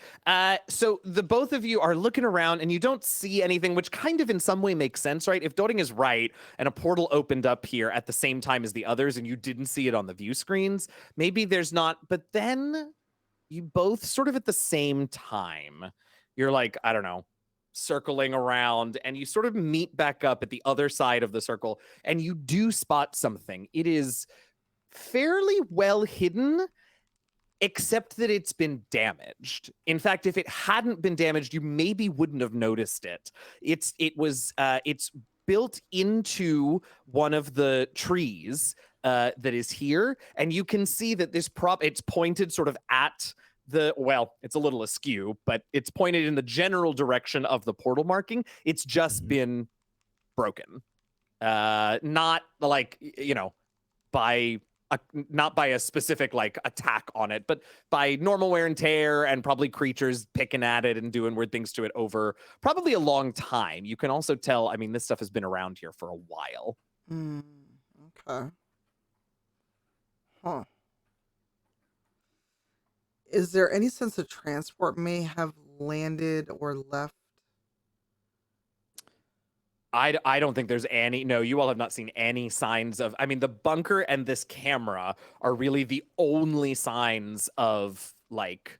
So the both of you are looking around and you don't see anything, which kind of in some way makes sense, right? If Doring is right and a portal opened up here at the same time as the others and you didn't see it on the view screens, maybe there's not. But then you both sort of at the same time, you're like, I don't know, circling around and you sort of meet back up at the other side of the circle and you do spot something. It is fairly well hidden, except that it's been damaged. In fact, if it hadn't been damaged, you maybe wouldn't have noticed it. It's built into one of the trees that is here, and you can see that this it's pointed sort of at it's a little askew, but it's pointed in the general direction of the portal marking. It's just been broken. Not like, not by a specific like attack on it, but by normal wear and tear and probably creatures picking at it and doing weird things to it over probably a long time. You can also tell, I mean, this stuff has been around here for a while. Okay. Huh. Is there any sense of transport may have landed or left? I don't think there's any. No, you all have not seen any signs of. I mean, the bunker and this camera are really the only signs of like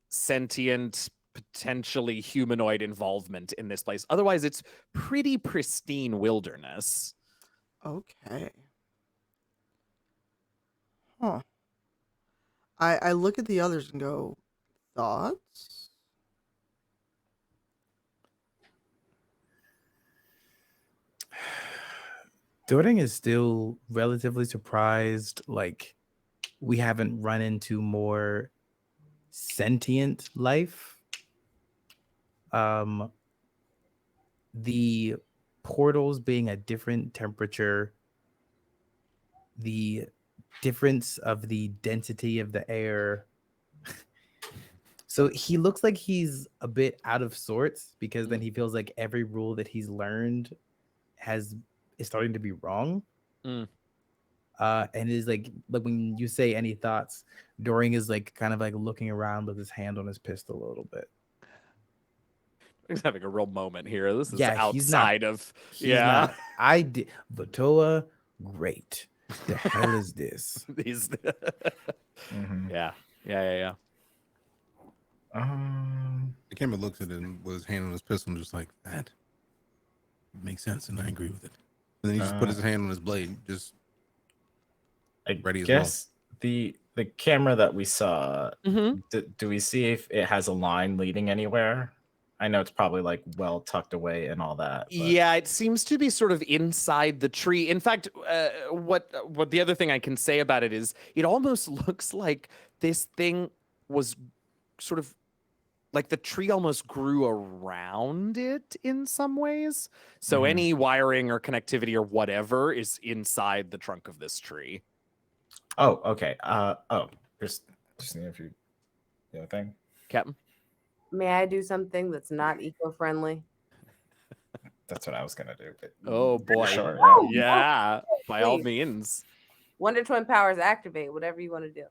sentient, potentially humanoid involvement in this place. Otherwise, it's pretty pristine wilderness. Okay. Huh. I look at the others and go, thoughts? Doring is still relatively surprised, like we haven't run into more sentient life. The portals being a different temperature, the difference of the density of the air. So he looks like he's a bit out of sorts because then he feels like every rule that he's learned is starting to be wrong. And it is like when you say any thoughts, Doring is like kind of like looking around with his hand on his pistol a little bit. He's having a real moment here. This is I did Vutoa, great. The hell is this? These Mm-hmm. Yeah. The camera looks at it and with his hand on his pistol and just like, that makes sense and I agree with it. And then he just put his hand on his blade, just ready as guess the camera that we saw, do we see if it has a line leading anywhere? I know it's probably like well tucked away and all that. But... Yeah, it seems to be sort of inside the tree. In fact, what the other thing I can say about it is it almost looks like this thing was sort of like the tree almost grew around it in some ways. So any wiring or connectivity or whatever is inside the trunk of this tree. Oh, okay. Just seeing if you thing. Captain? May I do something that's not eco-friendly? That's what I was gonna do. But oh boy. Sure, yeah. By all Please. means. Wonder Twin powers activate, whatever you want to do.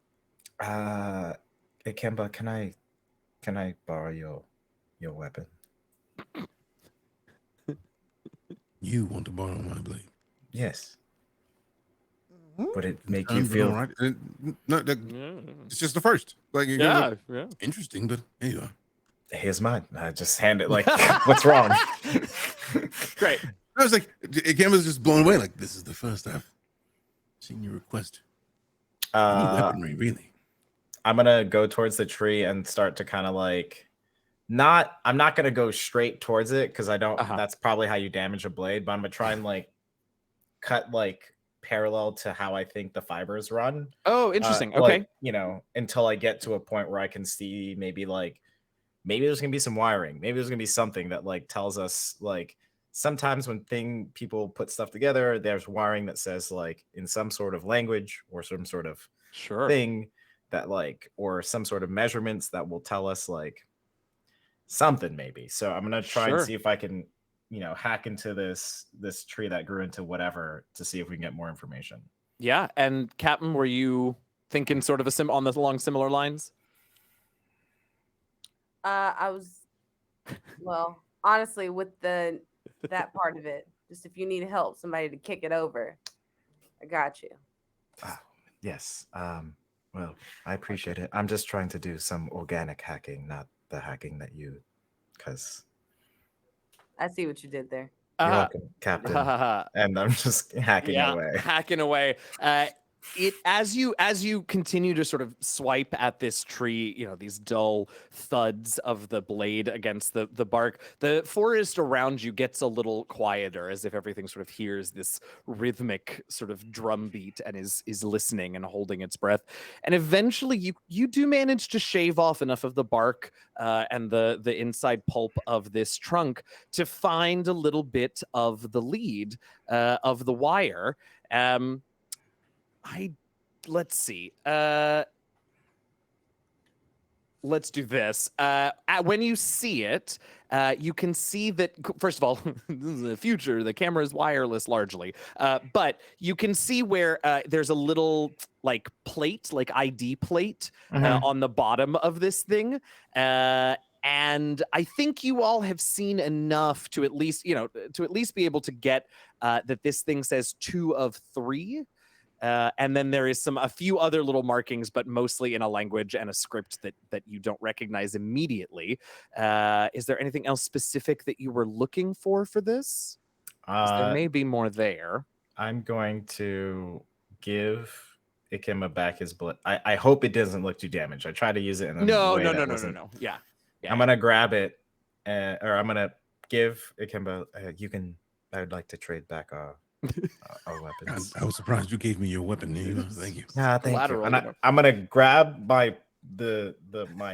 Ikemba, can I borrow your weapon? You want to borrow my blade? Yes. Would it make you feel all right? No, it's just the first. Like, yeah. Interesting, but here you are. Here's mine. I just hand it like, what's wrong? Great. I was like, Ikemba's just blown away. Like, this is the first I've seen you request. Any weaponry, really. I'm gonna go towards the tree and start to kind of like, I'm not gonna go straight towards it because I don't. That's probably how you damage a blade. But I'm gonna try and like cut like parallel to how I think the fibers run. Oh, interesting. Okay. Like, until I get to a point where I can see maybe there's gonna be some wiring. Maybe there's gonna be something that like tells us like sometimes when people put stuff together, there's wiring that says like in some sort of language or some sort of thing that like, or some sort of measurements that will tell us like something maybe. So I'm gonna try and see if I can, hack into this tree that grew into whatever to see if we can get more information. Yeah, and Captain, were you thinking sort of along similar lines? I was, well, honestly, with that part of it, just if you need help, somebody to kick it over, I got you. Yes. Well, I appreciate it. I'm just trying to do some organic hacking, not the hacking that because I see what you did there. You're welcome, Captain. And I'm just hacking away. Hacking away. As you continue to sort of swipe at this tree, these dull thuds of the blade against the bark, the forest around you gets a little quieter, as if everything sort of hears this rhythmic sort of drum beat and is listening and holding its breath. And eventually you do manage to shave off enough of the bark and the inside pulp of this trunk to find a little bit of the lead of the wire. Let's see. Let's do this. When you see it, you can see that, first of all, this is the future. The camera is wireless largely. But you can see where there's a little like plate, like ID plate on the bottom of this thing. And I think you all have seen enough to at least be able to get that this thing says 2 of 3. And then there is a few other little markings, but mostly in a language and a script that you don't recognize immediately. Is there anything else specific that you were looking for this? There may be more there. I'm going to give Ikemba back his blood. I hope it doesn't look too damaged. I try to use it in a way No. Yeah. I'm gonna grab it, or I'm gonna give Ikemba. I would like to trade back our weapons. I was surprised you gave me your weapon. Thank you. Thank you. And I'm gonna grab my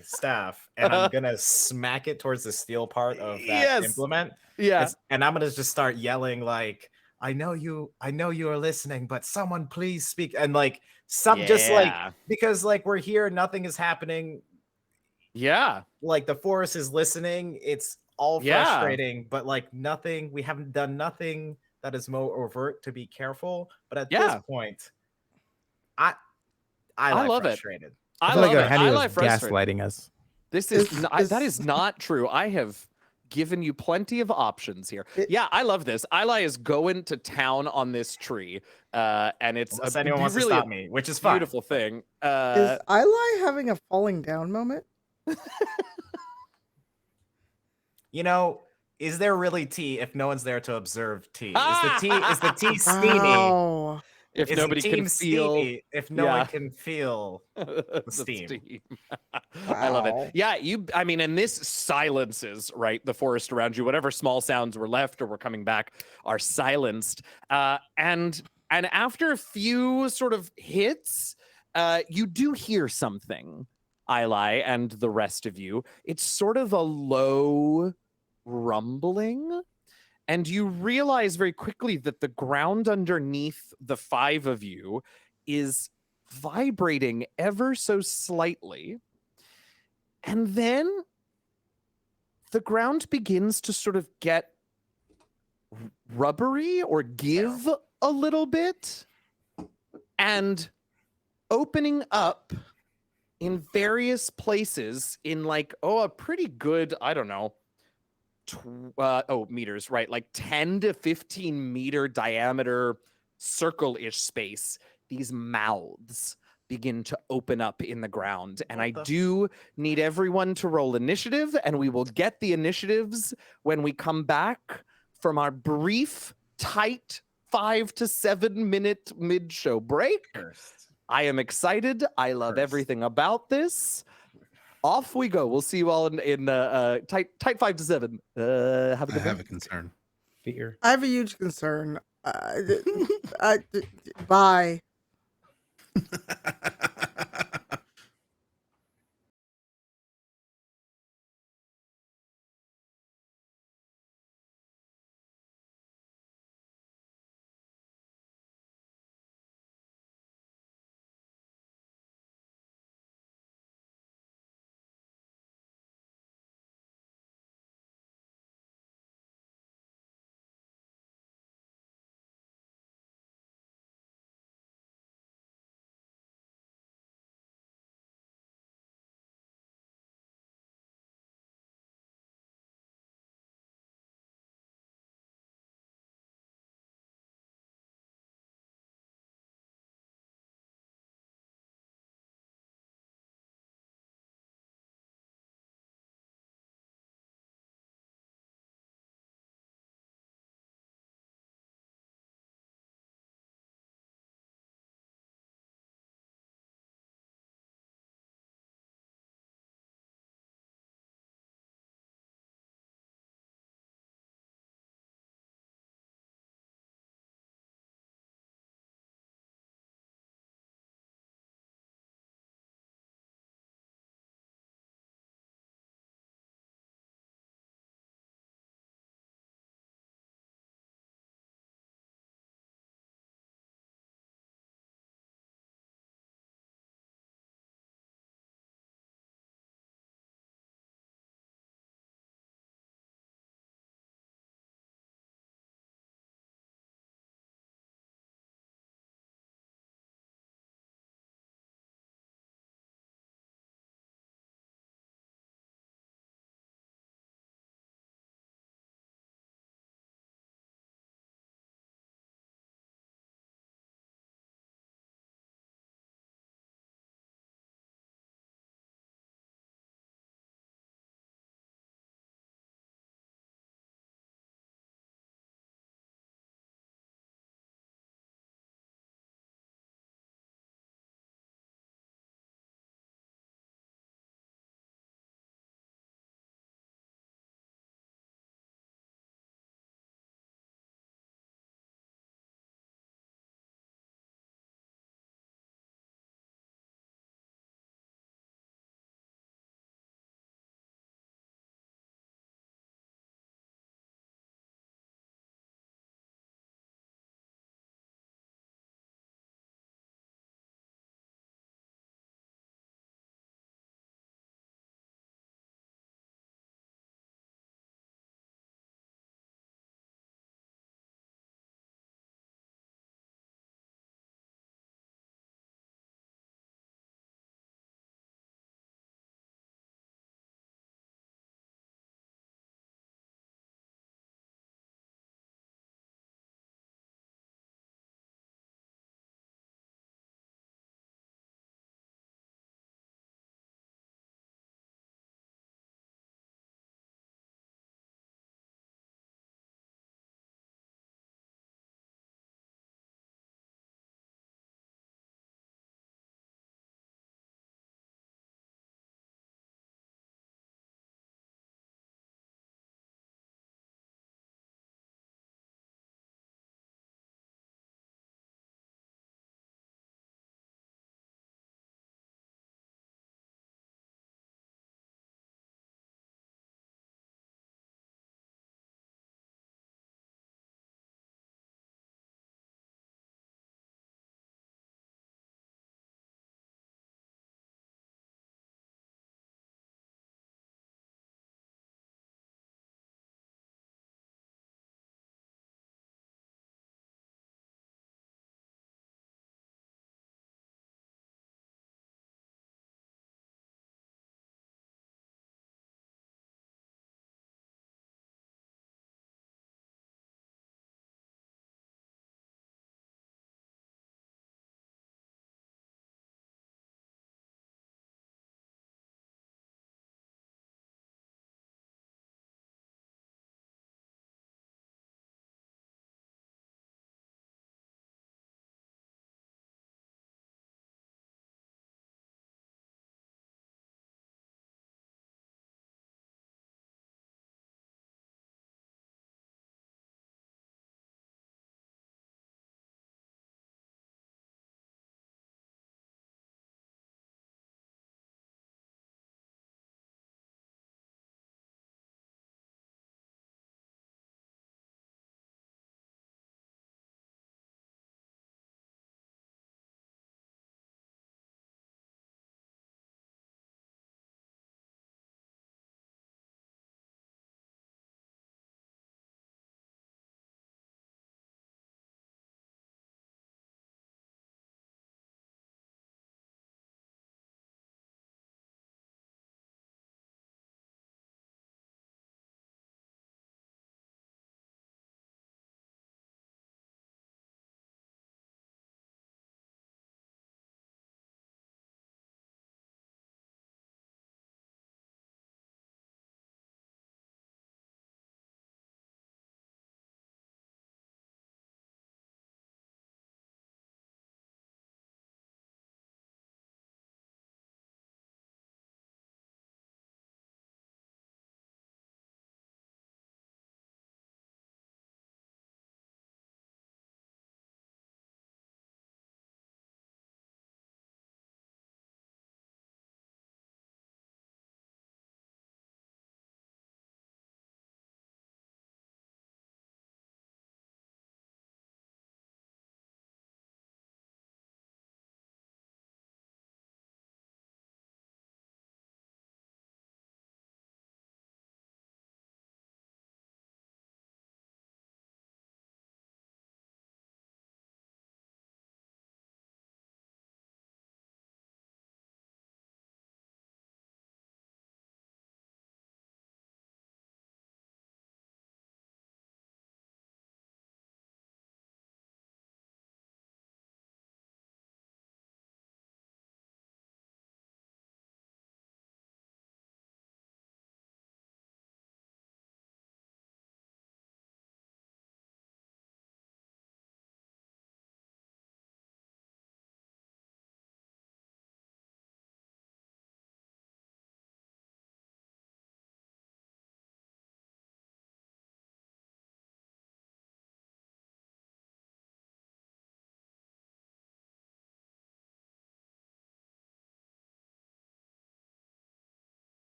staff and I'm gonna smack it towards the steel part of that implement. Yeah. And I'm gonna just start yelling like, I know you are listening, but someone please speak. And like just like, because like we're here, nothing is happening. Yeah. Like the forest is listening. It's all frustrating, but like nothing, we haven't done nothing that is more overt to be careful. But at this point, I love frustrated. It. I feel like Henny was gaslighting us. That is not true. I have given you plenty of options here. I love this. Ilay is going to town on this tree, and it's anyone wants to stop me, which is fine. Beautiful thing. Is Ilay having a falling down moment? Is there really tea if no one's there to observe tea? Is the tea steamy? If Is nobody Team can feel, Steamy if no one can feel the the steam. I love it. Wow. Yeah, I mean, and this silences, right, the forest around you. Whatever small sounds were left or were coming back are silenced. And after a few sort of hits, you do hear something, Ilay and the rest of you. It's sort of a low rumbling. And you realize very quickly that the ground underneath the five of you is vibrating ever so slightly. And then the ground begins to sort of get rubbery or give a little bit and opening up in various places in like, a pretty good, I don't know, meters, right? Like 10 to 15 meter diameter circle-ish space. These mouths begin to open up in the ground. And I do need everyone to roll initiative, and we will get the initiatives when we come back from our brief, tight 5 to 7 minute mid-show break. I am excited. I love everything about this. Off we go. We'll see you all in tight 5 to 7. Have a good I have a concern. Fear. I have a huge concern. Bye.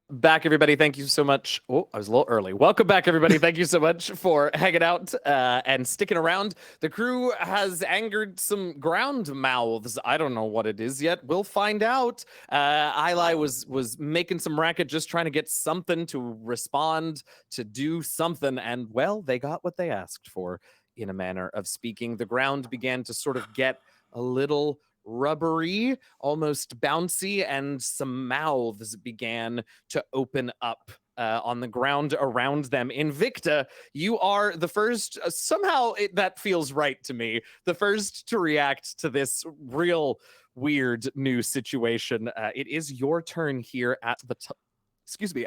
back, everybody. Thank you so much. Oh, I was a little early. Welcome back, everybody. Thank you so much for hanging out and sticking around. The crew has angered some ground mouths. I don't know what it is yet. We'll find out. Ilay was making some racket, just trying to get something to respond, to do something, and well, they got what they asked for, in a manner of speaking. The ground began to sort of get a little rubbery, almost bouncy, and some mouths began to open up on the ground around them. Invicta, you are the first, somehow that feels right to me, the first to react to this real weird new situation. It is your turn here at the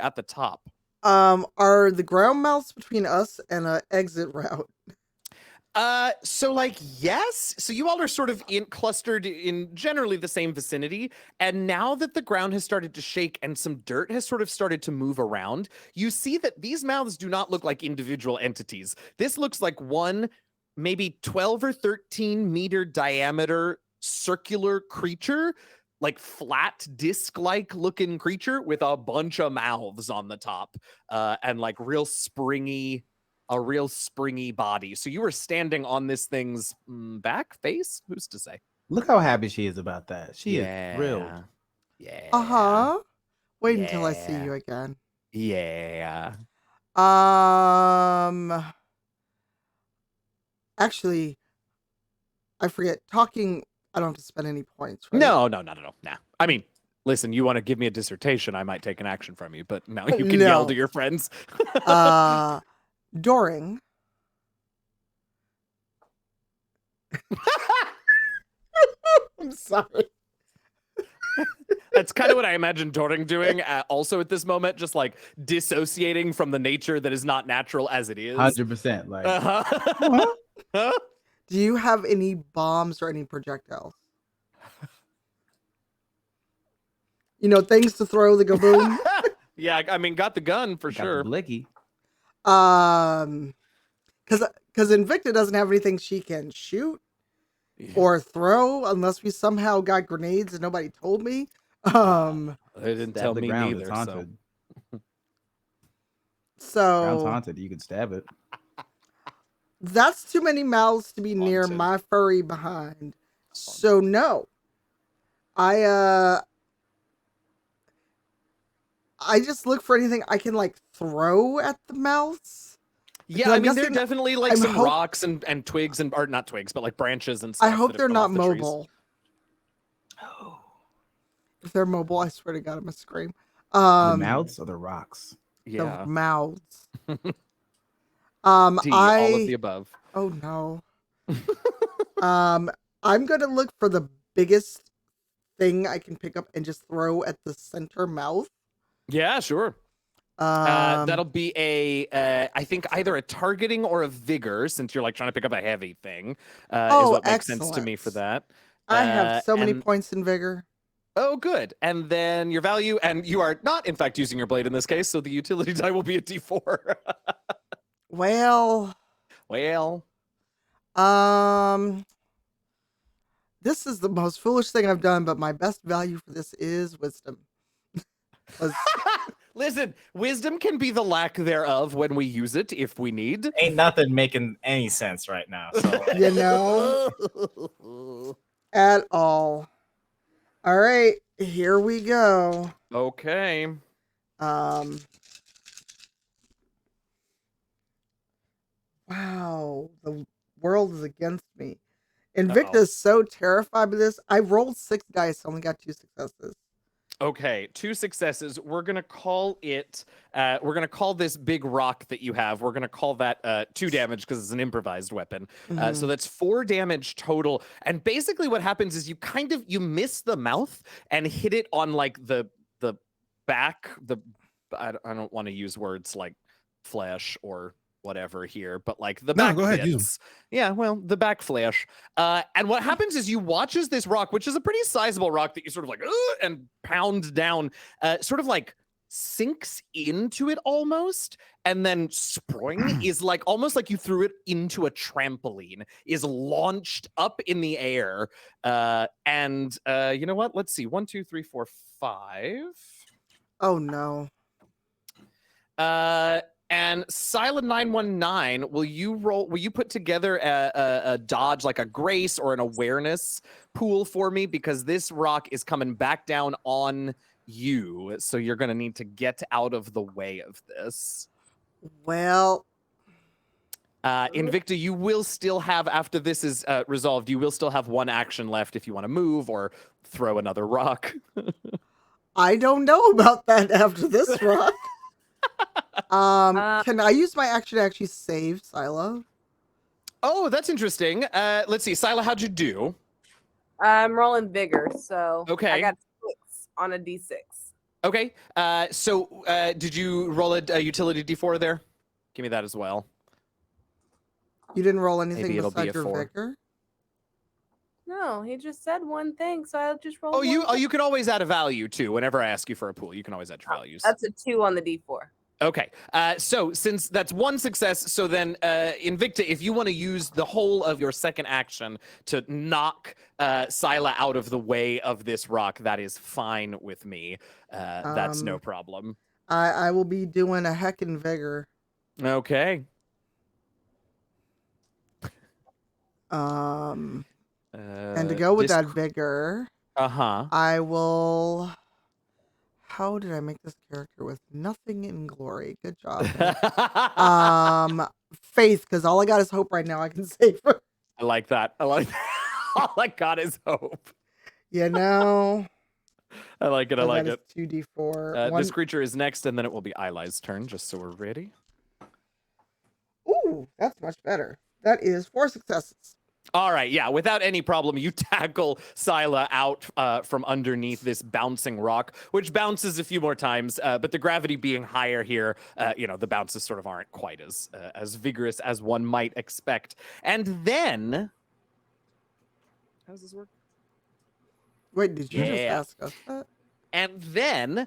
at the top. Are the ground mounts between us and an exit route? So like, yes. So you all are sort of clustered in generally the same vicinity. And now that the ground has started to shake and some dirt has sort of started to move around, you see that these mouths do not look like individual entities. This looks like one, maybe 12 or 13 meter diameter circular creature, like flat disc-like looking creature with a bunch of mouths on the top, and like a real springy body. So you were standing on this thing's back face? Who's to say? Look how happy she is about that. She is thrilled. Yeah. Uh-huh. Wait until I see you again. Yeah. Actually, I forget. Talking, I don't have to spend any points, right? No. Nah. I mean, listen, you want to give me a dissertation, I might take an action from you, but no, you can yell to your friends. Doring. I'm sorry. That's kind of what I imagine Doring doing also at this moment, just like dissociating from the nature that is not natural as it is. 100%. Like, Do you have any bombs or any projectiles? You know, things to throw the gaboon. Yeah, I mean, got the gun for got sure. the blicky. Because Invicta doesn't have anything she can shoot or throw unless we somehow got grenades and nobody told me. They didn't tell me neither. Haunted. So Ground's haunted. You can stab it. That's too many mouths to be near my furry behind. So no. I just look for anything I can like throw at the mouths. Yeah, I mean, there are definitely like some rocks and twigs or not twigs, but like branches and stuff. I hope they're not mobile. Oh. If they're mobile, I swear to God, I'm gonna scream. The mouths or the rocks? Yeah. The mouths. all of the above. Oh no. I'm gonna look for the biggest thing I can pick up and just throw at the center mouth. Yeah, sure. That'll be I think either a targeting or a vigor, since you're like trying to pick up a heavy thing. Is what makes sense to me for that. I have so many points in vigor. Oh, good. And then your value, and you are not, in fact, using your blade in this case, so the utility die will be a D4. Well. This is the most foolish thing I've done, but my best value for this is wisdom. Listen, wisdom can be the lack thereof when we use it, if we need. Ain't nothing making any sense right now. So. You know? At all. All right, here we go. Okay. Wow, the world is against me. Invicta is so terrified by this. I rolled 6 dice, only got 2 successes. Okay, 2 successes. We're gonna call it. We're gonna call this big rock that you have. We're gonna call that 2 damage because it's an improvised weapon. So that's 4 damage total. And basically, what happens is you miss the mouth and hit it on like the back. I don't want to use words like flesh or whatever here, but like the back bits. Yeah, well, the back flesh. And what happens is you watch as this rock, which is a pretty sizable rock that you sort of like and pound down, sort of like sinks into it almost, and then Sproing is like almost like you threw it into a trampoline, is launched up in the air. And you know what? Let's see. 1, 2, 3, 4, 5. Oh no. And Silent 919, will you put together a dodge, like a grace or an awareness pool for me? Because this rock is coming back down on you. So you're going to need to get out of the way of this. Well, Invicta, you will still have, after this is resolved, you will still have one action left if you want to move or throw another rock. I don't know about that after this rock. Can I use my action to actually save Silo? Oh, that's interesting. Let's see. Silo, how'd you do? I'm rolling vigor, so Okay. I got 6 on a d6. Okay. So did you roll a utility d4 there? Give me that as well. You didn't roll anything Maybe it'll be besides a your 4. vigor? No, he just said one thing, so I'll just roll. You can always add a value too. Whenever I ask you for a pool, you can always add your values. That's a 2 on the d4. Okay, so since that's one success, so then Invicta, if you want to use the whole of your second action to knock Sila out of the way of this rock, that is fine with me. That's no problem. I will be doing a heckin' vigor. Okay. And to go with that vigor, I will... How did I make this character with nothing in glory? Good job. Faith, because all I got is hope right now. I can save her. I like that. I like that. All I got is hope. You know. I like it. I like it. 2d4. This creature is next, and then it will be Ilay's turn, just so we're ready. Ooh, that's much better. That is 4 successes. All right, yeah, without any problem, you tackle Sila out from underneath this bouncing rock, which bounces a few more times, but the gravity being higher here, the bounces sort of aren't quite as vigorous as one might expect. And then... How does this work? Wait, did you just ask us that? And then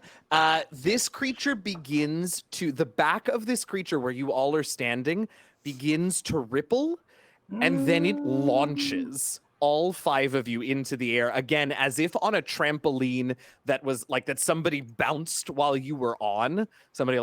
this creature begins to... The back of this creature where you all are standing begins to ripple, and then it launches all 5 of you into the air, again, as if on a trampoline that was like that somebody bounced while you were on. Somebody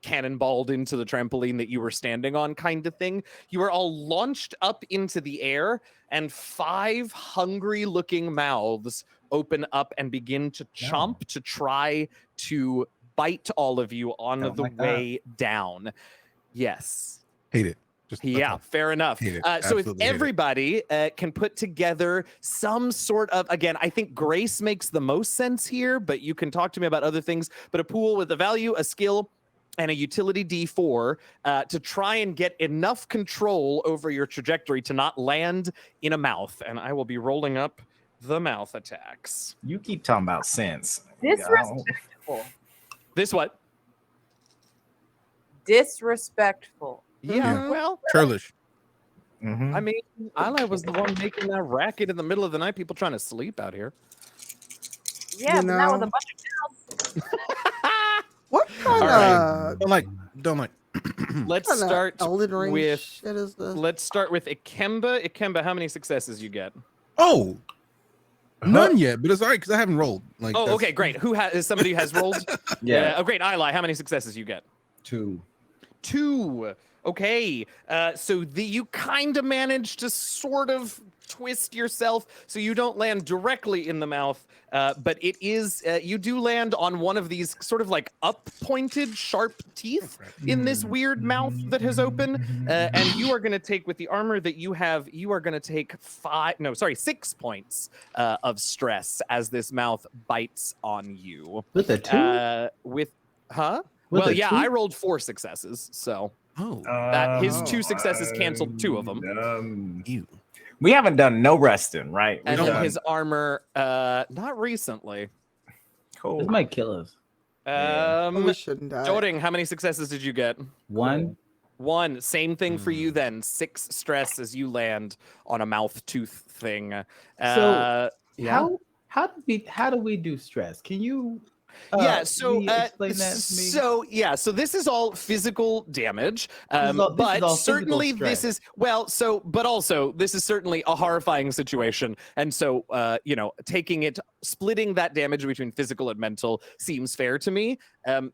cannonballed into the trampoline that you were standing on kind of thing. You were all launched up into the air, and 5 hungry-looking mouths open up and begin to chomp to try to bite all of you on the way down. Yes. Hate it. Fair enough. So if everybody can put together some sort of, again, I think grace makes the most sense here, but you can talk to me about other things, but a pool with a value, a skill, and a utility D4 to try and get enough control over your trajectory to not land in a mouth. And I will be rolling up the mouth attacks. You keep talking about sense. Disrespectful. This what? Disrespectful. Yeah, well, churlish. I mean, Ilay was the one making that racket in the middle of the night. People trying to sleep out here. Yeah, but not with a bunch of cows. What kind of? Don't like. Let's start with. Shit is this? Let's start with Ikemba. Ikemba, how many successes you get? Oh, none yet, but it's all right because I haven't rolled. Okay, great. Who has somebody who has rolled? Yeah. Oh, great. Ilay, how many successes you get? 2. 2. Okay, so you kind of managed to sort of twist yourself so you don't land directly in the mouth, but it is, you do land on one of these sort of like up-pointed sharp teeth in this weird mouth that has opened, and you are going to take, with the armor that you have, you are going to take 6 points of stress as this mouth bites on you. With a 2? Well, yeah, I rolled 4 successes, so... his 2 successes canceled 2 of them. We haven't done no resting, right? And then his armor, not recently. Cool. This might kill us. We shouldn't die. Doring, how many successes did you get? 1. 1. Same thing for you then. 6 stress as you land on a mouth tooth thing. So how do we do stress? Can you Yeah, so will you explain that to me? So this is all physical damage, This is all physical certainly this stress. is but also this is certainly a horrifying situation, and so splitting that damage between physical and mental seems fair to me.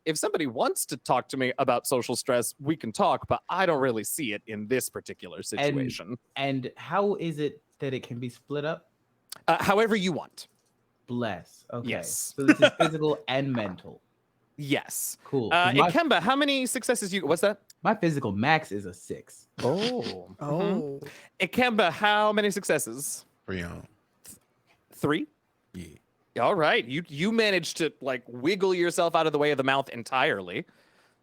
If somebody wants to talk to me about social stress, we can talk, but I don't really see it in this particular situation. And how is it that it can be split up? However you want. Bless. Okay. Yes. So this is physical and mental. Yes. Cool. Ikemba, how many successes what's that? My physical max is a 6. Oh. Oh. Ikemba, how many successes? 3. 3? Yeah. All right. You managed to like wiggle yourself out of the way of the mouth entirely.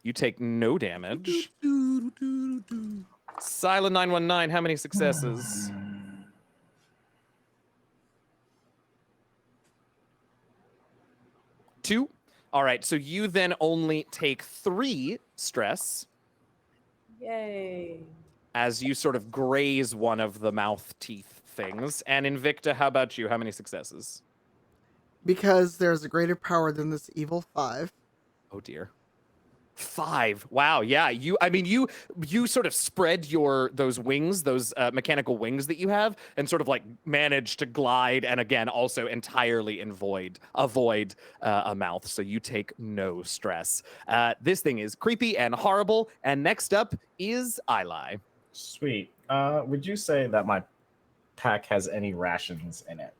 You take no damage. Silent 919, how many successes? 2? All right, so you then only take 3 stress. Yay. As you sort of graze one of the mouth teeth things. And Invicta, how about you? How many successes? Because there's a greater power than this evil 5. Oh dear. 5. Wow. Yeah. You sort of spread those wings, those mechanical wings that you have, and sort of like manage to glide, and again also entirely avoid a mouth. So you take no stress. This thing is creepy and horrible. And next up is Ilay. Sweet. Would you say that my pack has any rations in it?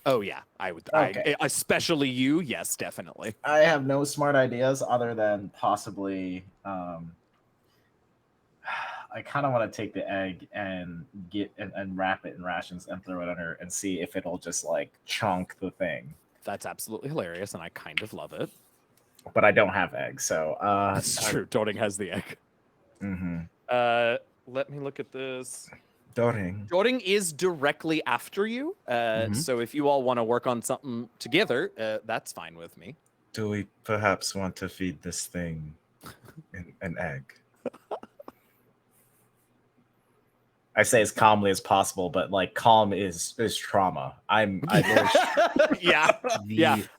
Oh yeah, I would. Okay. Especially you. Yes, definitely. I have no smart ideas other than possibly. I kind of want to take the egg and and wrap it in rations and throw it under and see if it'll just like chunk the thing. That's absolutely hilarious, and I kind of love it. But I don't have eggs, so that's true. Doring has the egg. Mm-hmm. Let me look at this. Doring is directly after you. So if you all want to work on something together, that's fine with me. Do we perhaps want to feed this thing an egg? I say as calmly as possible, but like calm is trauma. Yeah,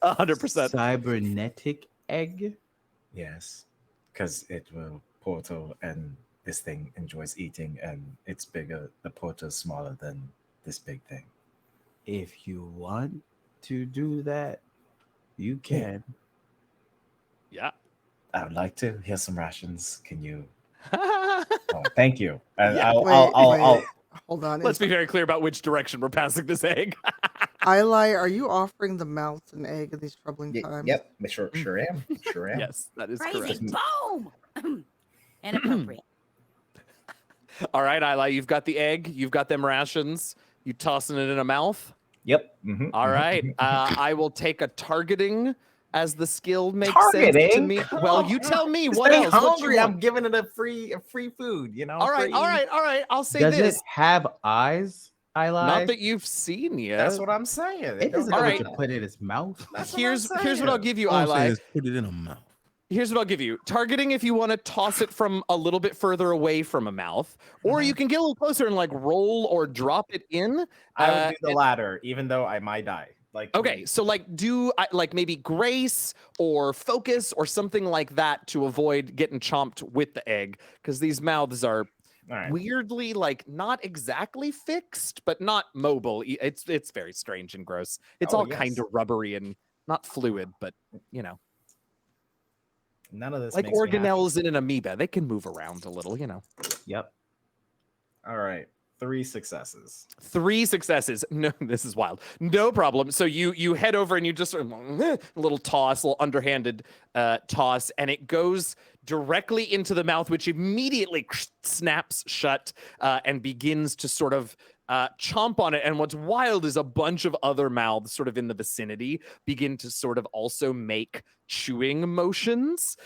100%. Cybernetic egg? Yes, because it will portal and this thing enjoys eating, and it's bigger. The portal is smaller than this big thing. If you want to do that, you can. Yeah. I would like to. Here's some rations. Can you? Oh, thank you. Wait, hold on. Let's be very clear about which direction we're passing this egg. Ilay, are you offering the mouth an egg in these troubling times? Yep, sure am. Sure am. Yes, that is Crazy. correct. Boom! Inappropriate. All right, Ilay, you've got the egg. You've got them rations. You tossing it in a mouth? Yep. All right. I will take a targeting as the skill makes Targeting? sense to me. Well, you tell me what Stay else. hungry. I'm giving it a free food. You know. All right. I'll say Does this. it have eyes, Ilay? Not that you've seen yet. That's what I'm saying. It doesn't All know right. what to put in its mouth. Here's what I'll give you, All I'm saying Ilay. is put it in a mouth. Here's what I'll give you. Targeting if you want to toss it from a little bit further away from a mouth, or you can get a little closer and like roll or drop it in. I would do the latter, even though I might die. Like okay, so like do like maybe grace or focus or something like that to avoid getting chomped with the egg, because these mouths are weirdly like not exactly fixed, but not mobile. It's very strange and gross. It's all kind of rubbery and not fluid, but you know. None of this like makes me organelles in an amoeba. They can move around a little, you know. Yep. All right. 3 successes. 3 successes. No, this is wild. No problem. So you head over and you just sort of a little toss, little underhanded toss, and it goes directly into the mouth, which immediately snaps shut and begins to sort of chomp on it. And what's wild is a bunch of other mouths sort of in the vicinity begin to sort of also make chewing motions.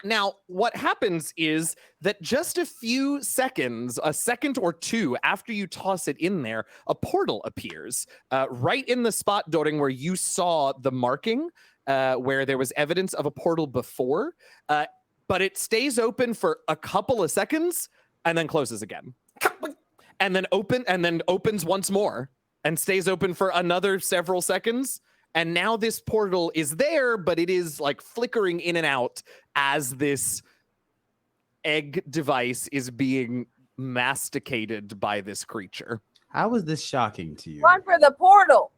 Now, what happens is that just a few seconds, a second or two after you toss it in there, a portal appears right in the spot, Doring, where you saw the marking, where there was evidence of a portal before, but it stays open for a couple of seconds and then closes again. And then opens once more and stays open for another several seconds And now this portal is there, but it is like flickering in and out as this egg device is being masticated by this creature. How is this shocking to you? Run for the portal.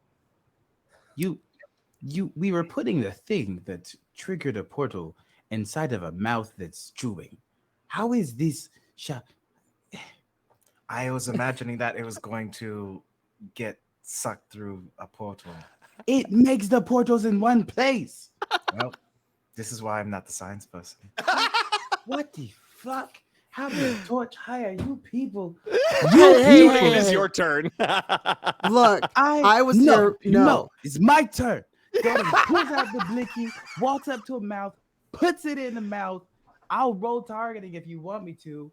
We were putting the thing that triggered a portal inside of a mouth that's chewing. How is this I was imagining that it was going to get sucked through a portal. It makes the portals in one place. Well, this is why I'm not the science person. What the fuck? How many torch hire you people? Doring, it is your turn. Look, I was here. No, it's my turn. Doring pulls out the blicky, walks up to a mouth, puts it in the mouth. I'll roll targeting if you want me to.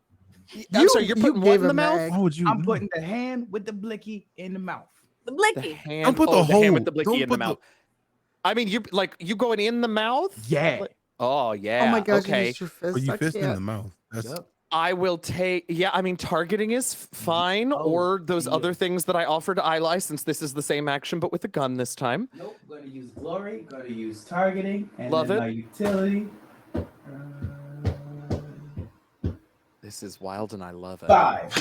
I'm sorry, you're putting what in the mouth? Why would you? I'm putting the hand with the blicky in the mouth. The blicky. Don't put the hand hole. with the blicky Don't in the put mouth. I mean, you going in the mouth? Yeah. Oh yeah. Oh my gosh, Okay. you used your fist. Or you I fist in can't. the mouth. That's Yep. I will take. Yeah, I mean, targeting is fine, Oh, or those yeah. other things that I offered to Ilay, since this is the same action but with a gun this time. Nope, going to use glory, going to use targeting, and Love then it. my utility. This is wild, and I love it. 5.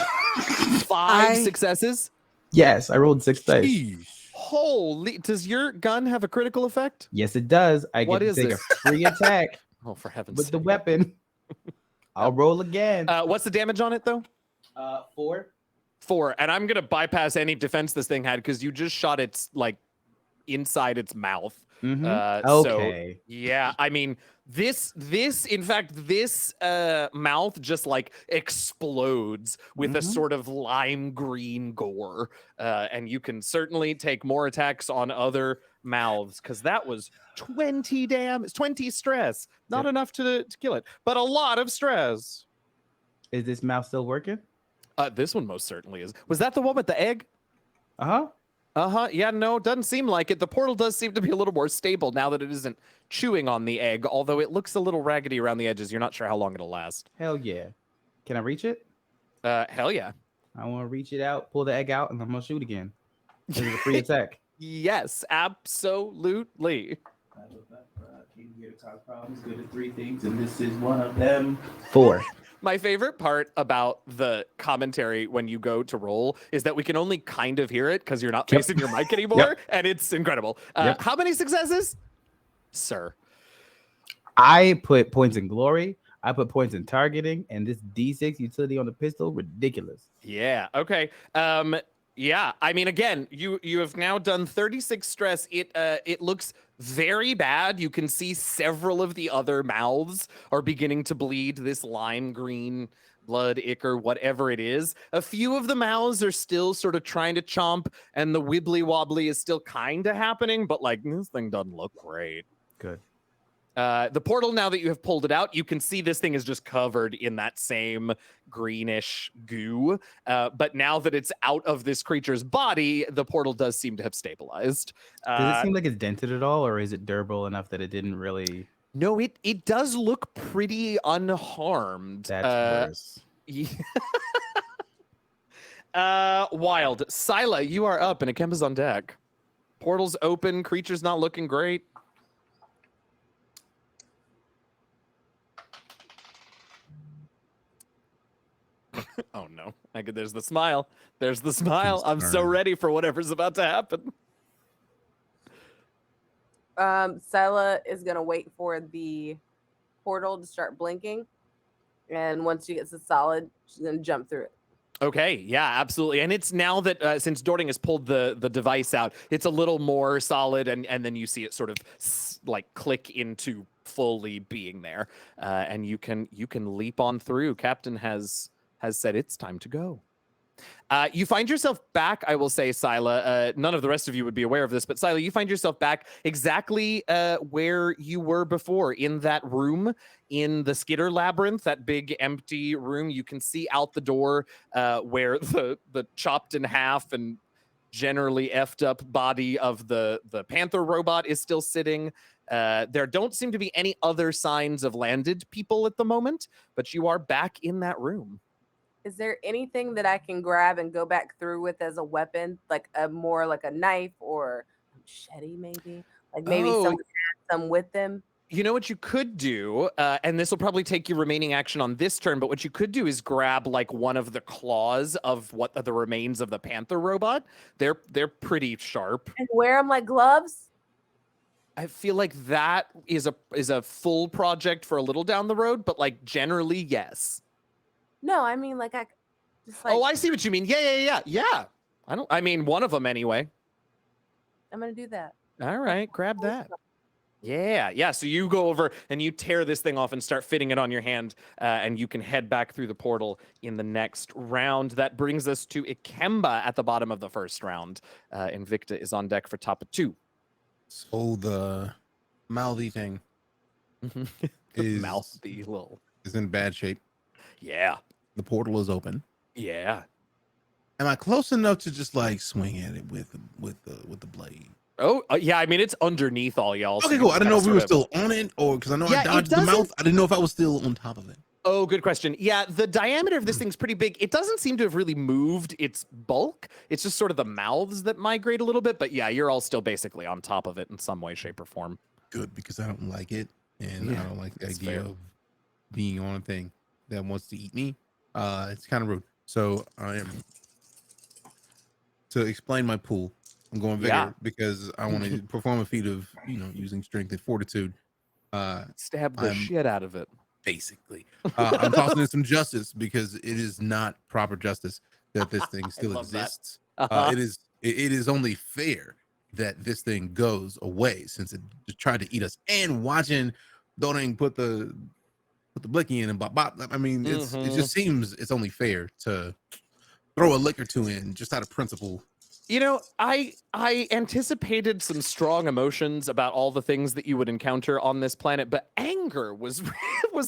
5 successes. Yes, I rolled 6 dice. Jeez. Holy! Does your gun have a critical effect? Yes, it does. I What get is to take it? a free attack Oh, for heaven's with the sake! weapon. I'll roll again. What's the damage on it though? 4. 4, and I'm gonna bypass any defense this thing had because you just shot its like inside its mouth. Mhm. So Okay. yeah, I mean this in fact this mouth just like explodes with a Mhm. sort of lime green gore, and you can certainly take more attacks on other mouths because that was 20 damage, 20 stress, not Yep. enough to kill it, but a lot of stress. Is this mouth still working? This one most certainly is. Was that the one with the egg? Uh-huh. Yeah, no, doesn't seem like it. The portal does seem to be a little more stable now that it isn't chewing on the egg, although it looks a little raggedy around the edges. You're not sure how long it'll last. Hell yeah. Can I reach it? Hell yeah. I want to reach it out, pull the egg out, and I'm going to shoot again. This is a free attack. Yes, absolutely. Came here to cause problems, good at 3 things, and this is one of them. 4. My favorite part about the commentary when you go to roll is that we can only kind of hear it because you're not facing your mic anymore, and it's incredible. How many successes, sir? I put points in glory. I put points in targeting, and this D6 utility on the pistol, ridiculous. Yeah. Okay. Yeah. I mean, again, you have now done 36 stress. It looks very bad. You can see several of the other mouths are beginning to bleed this lime green blood, ichor, whatever it is. A few of the mouths are still sort of trying to chomp, and the wibbly wobbly is still kind of happening, but like this thing doesn't look great. Good. The portal, now that you have pulled it out, you can see this thing is just covered in that same greenish goo. But now that it's out of this creature's body, the portal does seem to have stabilized. Does it seem like it's dented at all, or is it durable enough that it didn't really? No, it does look pretty unharmed. That's worse. Wild. Sila, you are up, and Ikemba's on deck. Portal's open. Creature's not looking great. Oh no! There's the smile. There's the smile. I'm so ready for whatever's about to happen. Sila is gonna wait for the portal to start blinking, and once she gets it solid, she's gonna jump through it. Okay, yeah, absolutely. And it's now that since Doring has pulled the device out, it's a little more solid, and then you see it sort of like click into fully being there, and you can leap on through. Captain has said it's time to go. You find yourself back, I will say, Sila. None of the rest of you would be aware of this, but Sila, you find yourself back exactly where you were before, in that room, in the Skitter Labyrinth, that big empty room. You can see out the door where the chopped in half and generally effed up body of the Panther robot is still sitting. There don't seem to be any other signs of landed people at the moment, but you are back in that room. Is there anything that I can grab and go back through with as a weapon, like more like a knife or machete, maybe. Like maybe someone had some with them. You know what you could do, and this will probably take your remaining action on this turn, but what you could do is grab like one of the claws of what the remains of the panther robot. They're pretty sharp. And wear them like gloves? I feel like that is a full project for a little down the road, but like generally, yes. No, I mean like I just like. Oh, I see what you mean. Yeah. I mean one of them anyway. I'm gonna do that. All right, grab that. Yeah. So you go over and you tear this thing off and start fitting it on your hand, and you can head back through the portal in the next round. That brings us to Ikemba at the bottom of the first round. Invicta is on deck for top of 2. So the mouthy thing is mouthy little is in bad shape. Yeah. The portal is open. Yeah. Am I close enough to just like swing at it with the blade? Oh, yeah. I mean, it's underneath all y'all. Okay, cool. I didn't know if we were still on it or because I know I dodged the mouth. I didn't know if I was still on top of it. Oh, good question. Yeah, the diameter of this thing's pretty big. It doesn't seem to have really moved its bulk. It's just sort of the mouths that migrate a little bit. But yeah, you're all still basically on top of it in some way, shape, or form. Good, because I don't like it. And I don't like the idea of being on a thing that wants to eat me. It's kind of rude. So I am to explain my pool. I'm going vigor because I want to perform a feat of, using strength and fortitude. Stab the shit out of it. Basically, I'm tossing in some justice because it is not proper justice that this thing still exists. It is only fair that this thing goes away since it tried to eat us. And watching Doring put the blicky in and bop bop. I mean, it just seems it's only fair to throw a lick or two in just out of principle. You know, I anticipated some strong emotions about all the things that you would encounter on this planet, but anger was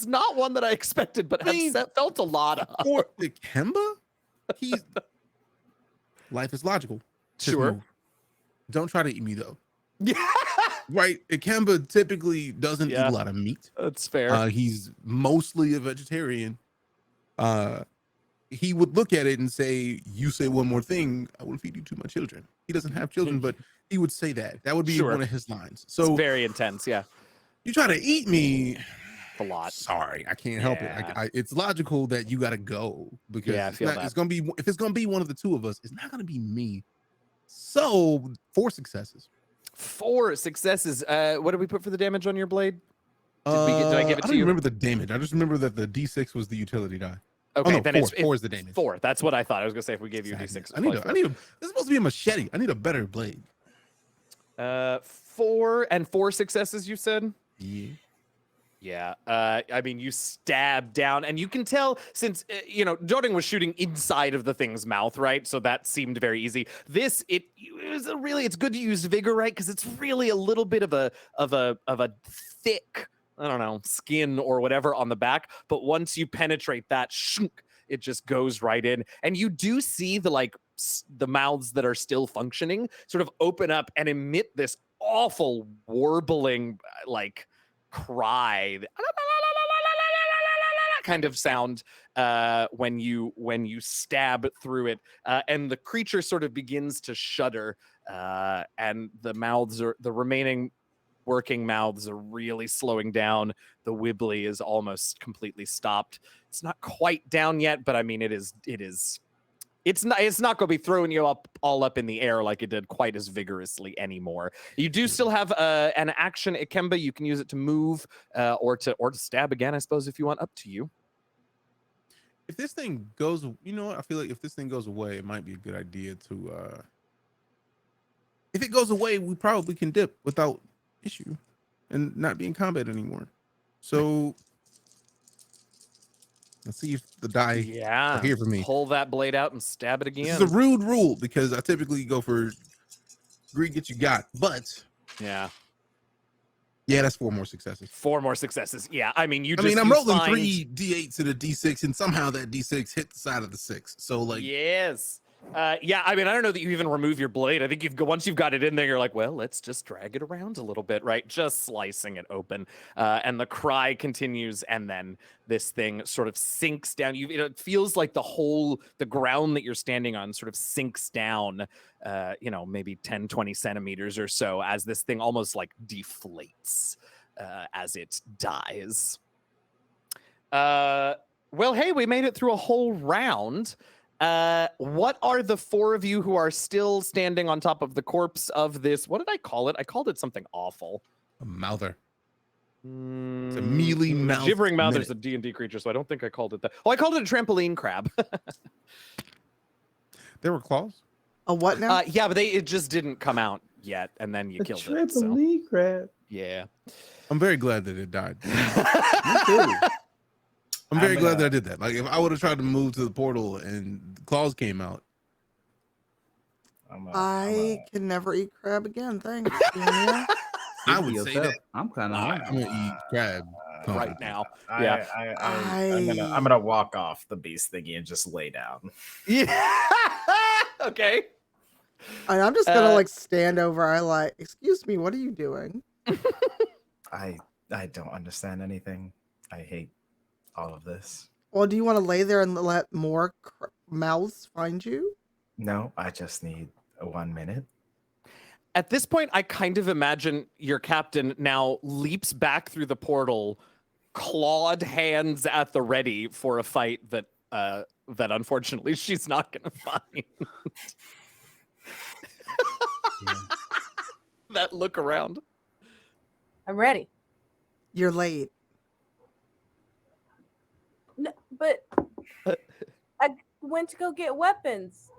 not one that I expected, but felt a lot of. For Ikemba, life is logical. Sure. Don't try to eat me though. Yeah. Right. Ikemba typically doesn't eat a lot of meat. That's fair. He's mostly a vegetarian. He would look at it and say, "You say one more thing, I will feed you to my children." He doesn't have children, but he would say that. That would be one of his lines. So it's very intense. Yeah. You try to eat me a lot. Sorry, I can't help it. It's logical that you got to go because it's gonna be if it's gonna be one of the two of us, it's not gonna be me. So 4 successes. 4 successes. What did we put for the damage on your blade? Did I give it to you? I don't remember the damage. I just remember that the D6 was the utility die. Okay, then 4 is the damage. 4. That's what I thought. I was gonna say if we gave you a D6. I need a. This is supposed to be a machete. I need a better blade. 4 and 4 successes. You said. Yeah. Yeah. I mean, you stab down, and you can tell since Doring was shooting inside of the thing's mouth, right? So that seemed very easy. It's good to use vigor, right? Because it's really a little bit of a thick, I don't know, skin or whatever on the back. But once you penetrate that, it just goes right in. And you do see the mouths that are still functioning sort of open up and emit this awful warbling, cry kind of sound when you stab through it. And the creature sort of begins to shudder. And the remaining working mouths are really slowing down. The wibbly is almost completely stopped. It's not quite down yet, but I mean, it's not going to be throwing you all up in the air like it did quite as vigorously anymore. You do still have an action, Ikemba. You can use it to move or to stab again, I suppose, if you want. Up to you. If this thing goes, I feel like if this thing goes away, it might be a good idea to. If it goes away, we probably can dip without issue and not be in combat anymore. So let's see if the die are here for me. Pull that blade out and stab it again. This is a rude rule because I typically go for greed get you got, but yeah, that's 4 more successes. 4 more successes. Yeah, I mean, I'm rolling 3 D8s and a D6, and somehow that D6 hit the side of the 6. So yes, Yeah, I mean, I don't know that you even remove your blade. I think once you've got it in there, you're like, well, let's just drag it around a little bit, right? Just slicing it open. And the cry continues, and then this thing sort of sinks down. It feels like the ground that you're standing on sort of sinks down, maybe 10, 20 centimeters or so as this thing almost like deflates as it dies. Well, hey, we made it through a whole round. What are the four of you who are still standing on top of the corpse of this? What did I call it? I called it something awful. A mouther. It's a mealy mouth. Shivering mouther's a D&D creature, so I don't think I called it that. Oh, I called it a trampoline crab. There were claws? A what now? Yeah, but it just didn't come out yet, and then you killed it. Trampoline crab. Yeah. I'm very glad that it died. Me too. I'm very glad that I did that. Like, if I would have tried to move to the portal and claws came out. I can never eat crab again. Thanks. Daniel. I would say that. I'm kind of I'm gonna eat crab right now. Yeah, I'm gonna walk off the beast thingy and just lay down. Yeah. Okay. I'm just gonna stand over. Excuse me, what are you doing? I don't understand anything. I hate all of this. Well, do you want to lay there and let more mouths find you? No, I just need 1 minute. At this point, I kind of imagine your captain now leaps back through the portal, clawed hands at the ready for a fight that unfortunately she's not going to find. That look around. I'm ready. You're late. No, but I went to go get weapons.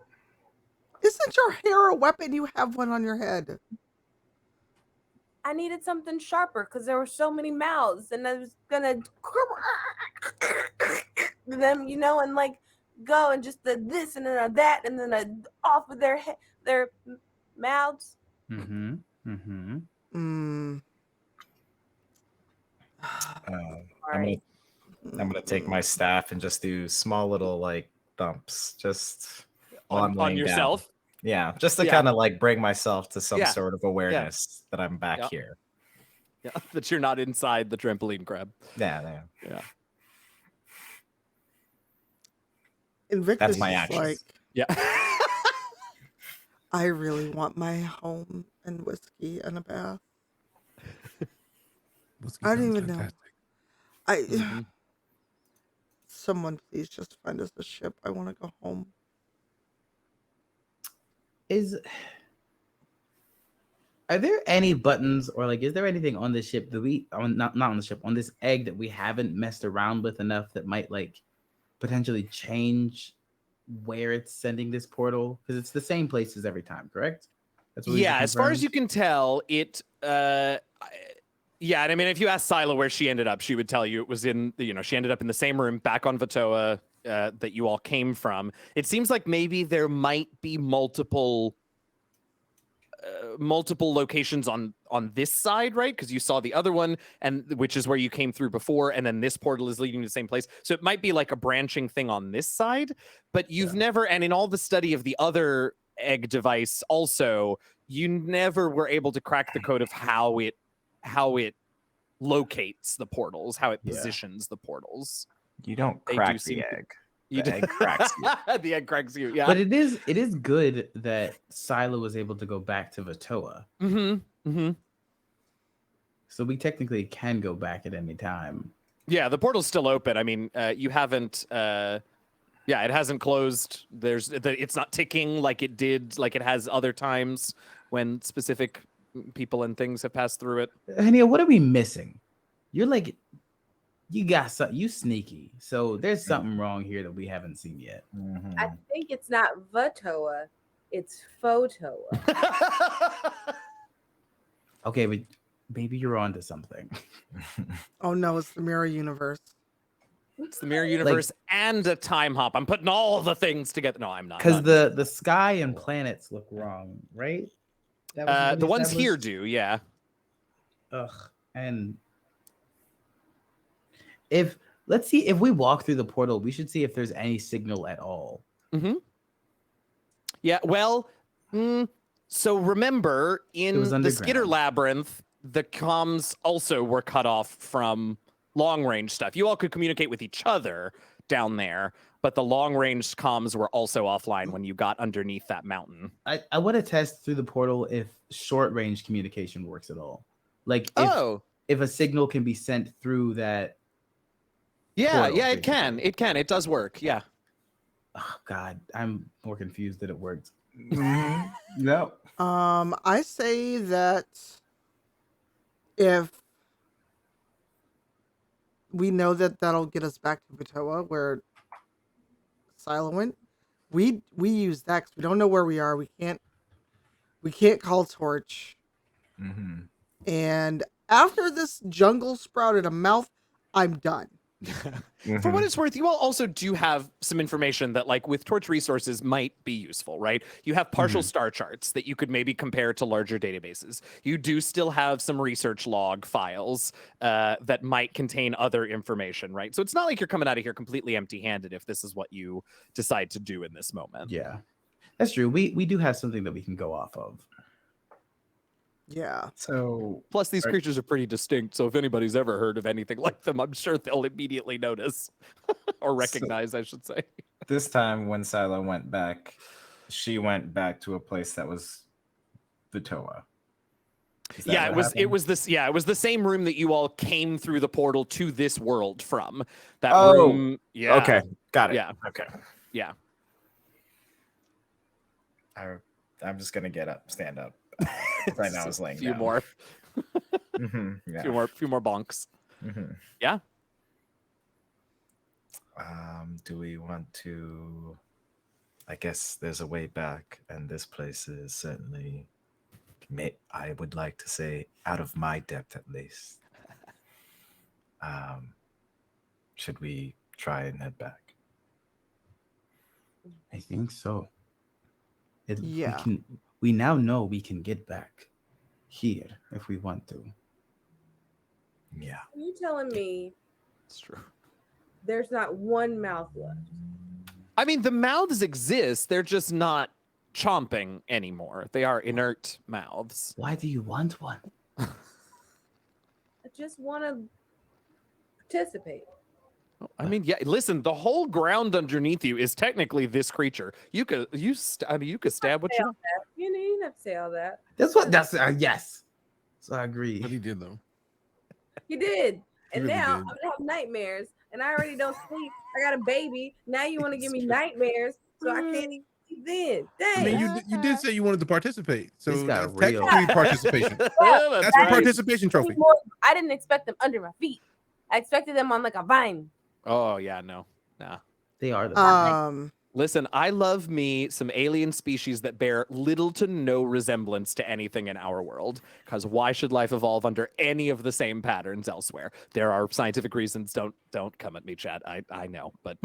Isn't your hair a weapon? You have one on your head. I needed something sharper because there were so many mouths, and I was gonna them, and go and just this and then that, and then off with their mouths. Mm-hmm. Mm-hmm. I'm gonna take my staff and just do small little thumps, just on yourself. Down. Yeah, just to kind of bring myself to some sort of awareness that I'm back here. Yeah, that you're not inside the trampoline crab. Yeah. Invicta That's my action. Yeah. I really want my home and whiskey and a bath. I don't even know. Someone please just find us a ship. I want to go home. Are there any buttons or is there anything on this ship that not on the ship, on this egg that we haven't messed around with enough that might potentially change where it's sending this portal? Because it's the same places every time, correct? That's what as far as you can tell, it and I mean, if you ask Sila where she ended up, she would tell you it was in she ended up in the same room back on Vutoa that you all came from. It seems like maybe there might be multiple locations on this side, right? Because you saw the other one, and which is where you came through before, and then this portal is leading to the same place. So it might be like a branching thing on this side, but you've never, and in all the study of the other egg device also, you never were able to crack the code of how it locates the portals, how it positions the portals. You don't crack the egg. The egg cracks you. The egg cracks you, yeah. But it is good that Sila was able to go back to Vutoa. So we technically can go back at any time. Yeah, the portal's still open. I mean, you haven't it hasn't closed. It's not ticking like it did, like it has other times when specific people and things have passed through it. Hania, what are we missing? You're you got something. You sneaky. So there's something wrong here that we haven't seen yet. I think it's not Vutoa, it's Photoa. Okay, but maybe you're onto something. Oh no, it's the mirror universe. It's the mirror universe and a time hop. I'm putting all the things together. No, I'm not. Because the sky and planets look wrong, right? The ones here do, yeah. Ugh. And let's see if we walk through the portal, we should see if there's any signal at all. Yeah, well, so remember in the underground. Skitter Labyrinth, the comms also were cut off from long range stuff. You all could communicate with each other down there, but the long range comms were also offline when you got underneath that mountain. I want to test through the portal if short range communication works at all. Like if a signal can be sent through that. Yeah, portal, yeah, it can. It can. It does work. Yeah. Oh God, I'm more confused that it worked. No. I say that if we know that that'll get us back to Vutoa, where Silo went, we use that because we don't know where we are. We can't call Torch. And after this jungle sprouted a mouth, I'm done. For what it's worth, you all also do have some information that, like, with Torch resources might be useful, right? You have partial star charts that you could maybe compare to larger databases. You do still have some research log files that might contain other information, right? So it's not like you're coming out of here completely empty-handed if this is what you decide to do in this moment. Yeah, that's true. We do have something that we can go off of. Yeah. So plus these creatures are pretty distinct, so if anybody's ever heard of anything like them, I'm sure they'll immediately notice or recognize, I should say. This time when Silo went back, she went back to a place that was Vutoa. Yeah, it was the same room that you all came through the portal to this world from. That room. Yeah. Okay. Got it. Yeah. Okay. Yeah. I'm just gonna stand up. Right now, I was laying few down. more. Yeah. Few more bonks. Yeah. Do we want to? I guess there's a way back, and this place is certainly. I would like to say out of my depth, at least. Should we try and head back? I think so. Yeah. We now know we can get back here if we want to. Yeah. Are you telling me It's true. there's not one mouth left? I mean, the mouths exist. They're just not chomping anymore. They are inert mouths. Why do you want one? I just want to participate. I mean, yeah. Listen, the whole ground underneath you is technically this creature. You could stab what you want. You didn't have to say all that. That's yes. So I agree. But he did though. You did. And really now did. I'm gonna have nightmares, and I already don't sleep. I got a baby. Now you want to give me nightmares, so I can't even sleep then. Dang. I mean, you did say you wanted to participate, so This got that's real. technically participation. Yeah, That's a participation trophy. I didn't expect them under my feet. I expected them on like a vine. Oh yeah, no, nah. They are the Listen, I love me some alien species that bear little to no resemblance to anything in our world. Because why should life evolve under any of the same patterns elsewhere? There are scientific reasons. Don't come at me, Chad. I know, but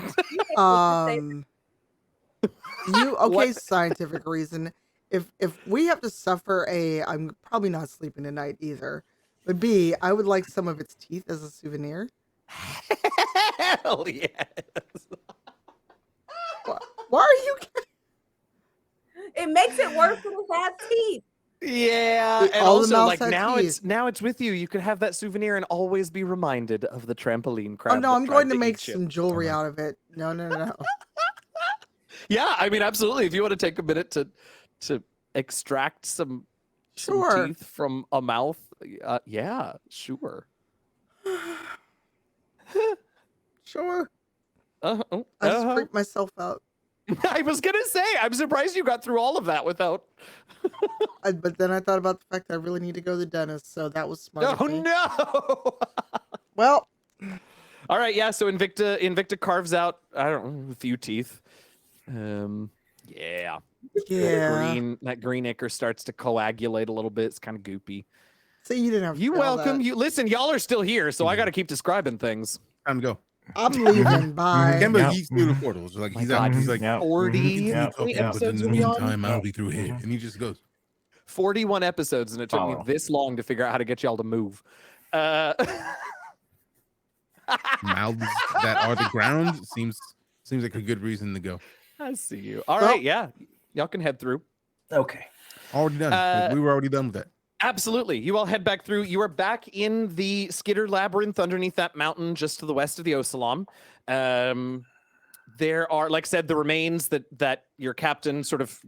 scientific reason. If we have to suffer I'm probably not sleeping tonight either. But B, I would like some of its teeth as a souvenir. Hell yes. Why are you? It makes it worse when it has teeth. Yeah, and all the also mouths like have now it's with you. You can have that souvenir and always be reminded of the trampoline crab. Oh no, that I'm tried going to eat make you. some jewelry out of it. No. Yeah, I mean, absolutely. If you want to take a minute to extract some Sure. teeth from a mouth, yeah, sure. Sure. Oh, I just freaked myself out. I was gonna say, I'm surprised you got through all of that without. But then I thought about the fact that I really need to go to the dentist, so that was smart. Oh of me. no! Well, all right, yeah. So Invicta carves out, I don't know, a few teeth. Yeah. That green ichor starts to coagulate a little bit. It's kind of goopy. So you didn't have to You say all welcome. that. You listen. Y'all are still here, so I got to keep describing things. Time to go. I'm leaving. Bye. Ikemba yeets through the portals. Like he's out. He's like 40 but in episodes. the meantime, I'll be through here, and he just goes. 41 episodes, and it took me this long to figure out how to get y'all to move. Mouths that are the ground seems like a good reason to go. I see you. All right, yeah. Y'all can head through. Okay. Already done. We were already done with that. Absolutely. You all head back through. You are back in the Skitter Labyrinth underneath that mountain just to the west of the Osalam. There are, like I said, the remains that your captain sort of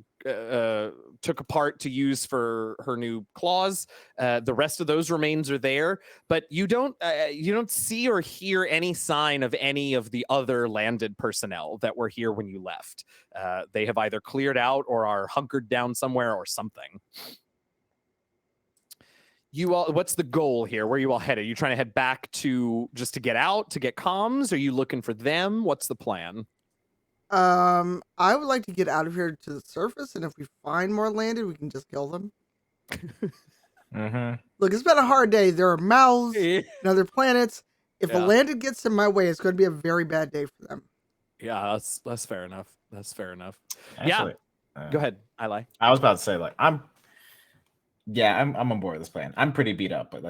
took apart to use for her new claws. The rest of those remains are there, but you don't see or hear any sign of any of the other landed personnel that were here when you left. They have either cleared out or are hunkered down somewhere or something. You all, what's the goal here? Where are you all headed? Are you trying to head back to just to get out, to get comms? Are you looking for them? What's the plan? I would like to get out of here to the surface, and if we find more landed, we can just kill them. Look, it's been a hard day. There are mouths and other planets. If a landed gets in my way, it's going to be a very bad day for them. Yeah, that's fair enough. That's fair enough. Actually, go ahead, Ilay. I was about to say, like, I'm on board with this plan. I'm pretty beat up, but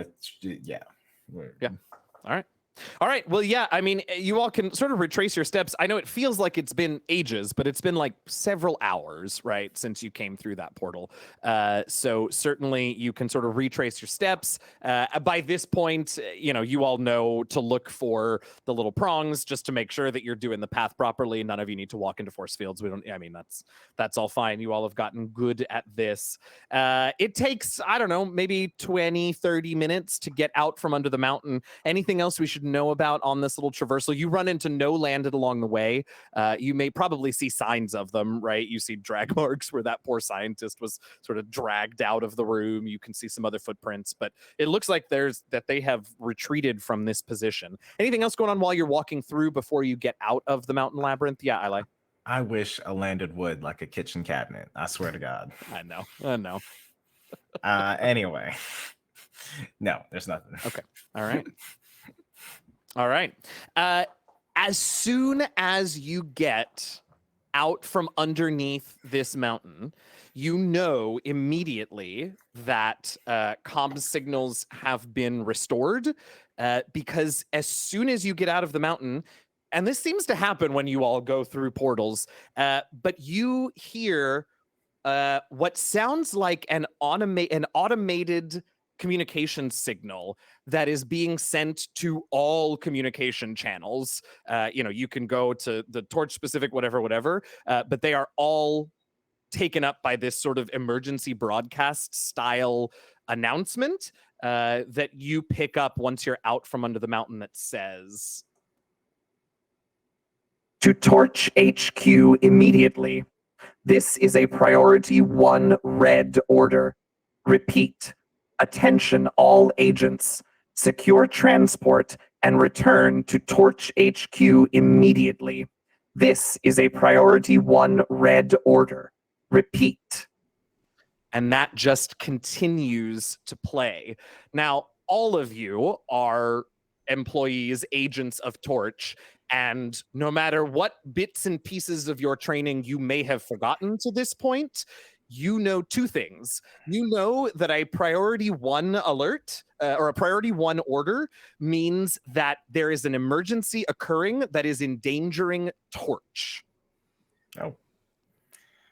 All right. Well, yeah, I mean, you all can sort of retrace your steps. I know it feels like it's been ages, but it's been like several hours, right, since you came through that portal. So certainly you can sort of retrace your steps. By this point, you all know to look for the little prongs just to make sure that you're doing the path properly. None of you need to walk into force fields. That's all fine. You all have gotten good at this. It takes, I don't know, maybe 20, 30 minutes to get out from under the mountain. Anything else we should know about on this little traversal? You run into no landed along the way. You may probably see signs of them, right? You see drag marks where that poor scientist was sort of dragged out of the room. You can see some other footprints, but it looks like they have retreated from this position. Anything else going on while you're walking through before you get out of the mountain labyrinth? Yeah, Ilay. I wish a landed wood like a kitchen cabinet. I swear to God. I know. Anyway, no, there's nothing. Okay. All right. As soon as you get out from underneath this mountain, you know immediately that comms signals have been restored because as soon as you get out of the mountain, and this seems to happen when you all go through portals, but you hear what sounds like an automated communication signal that is being sent to all communication channels. You can go to the Torch specific, whatever, but they are all taken up by this sort of emergency broadcast style announcement that you pick up once you're out from under the mountain that says, "To Torch HQ immediately. This is a priority 1 red order. Repeat. Attention all agents. Secure transport and return to Torch HQ immediately. This is a priority 1 red order. Repeat." And that just continues to play. Now, all of you are employees, agents of Torch, and no matter what bits and pieces of your training you may have forgotten to this point, you know 2 things. You know that a priority 1 alert or a priority 1 order means that there is an emergency occurring that is endangering Torch. Oh.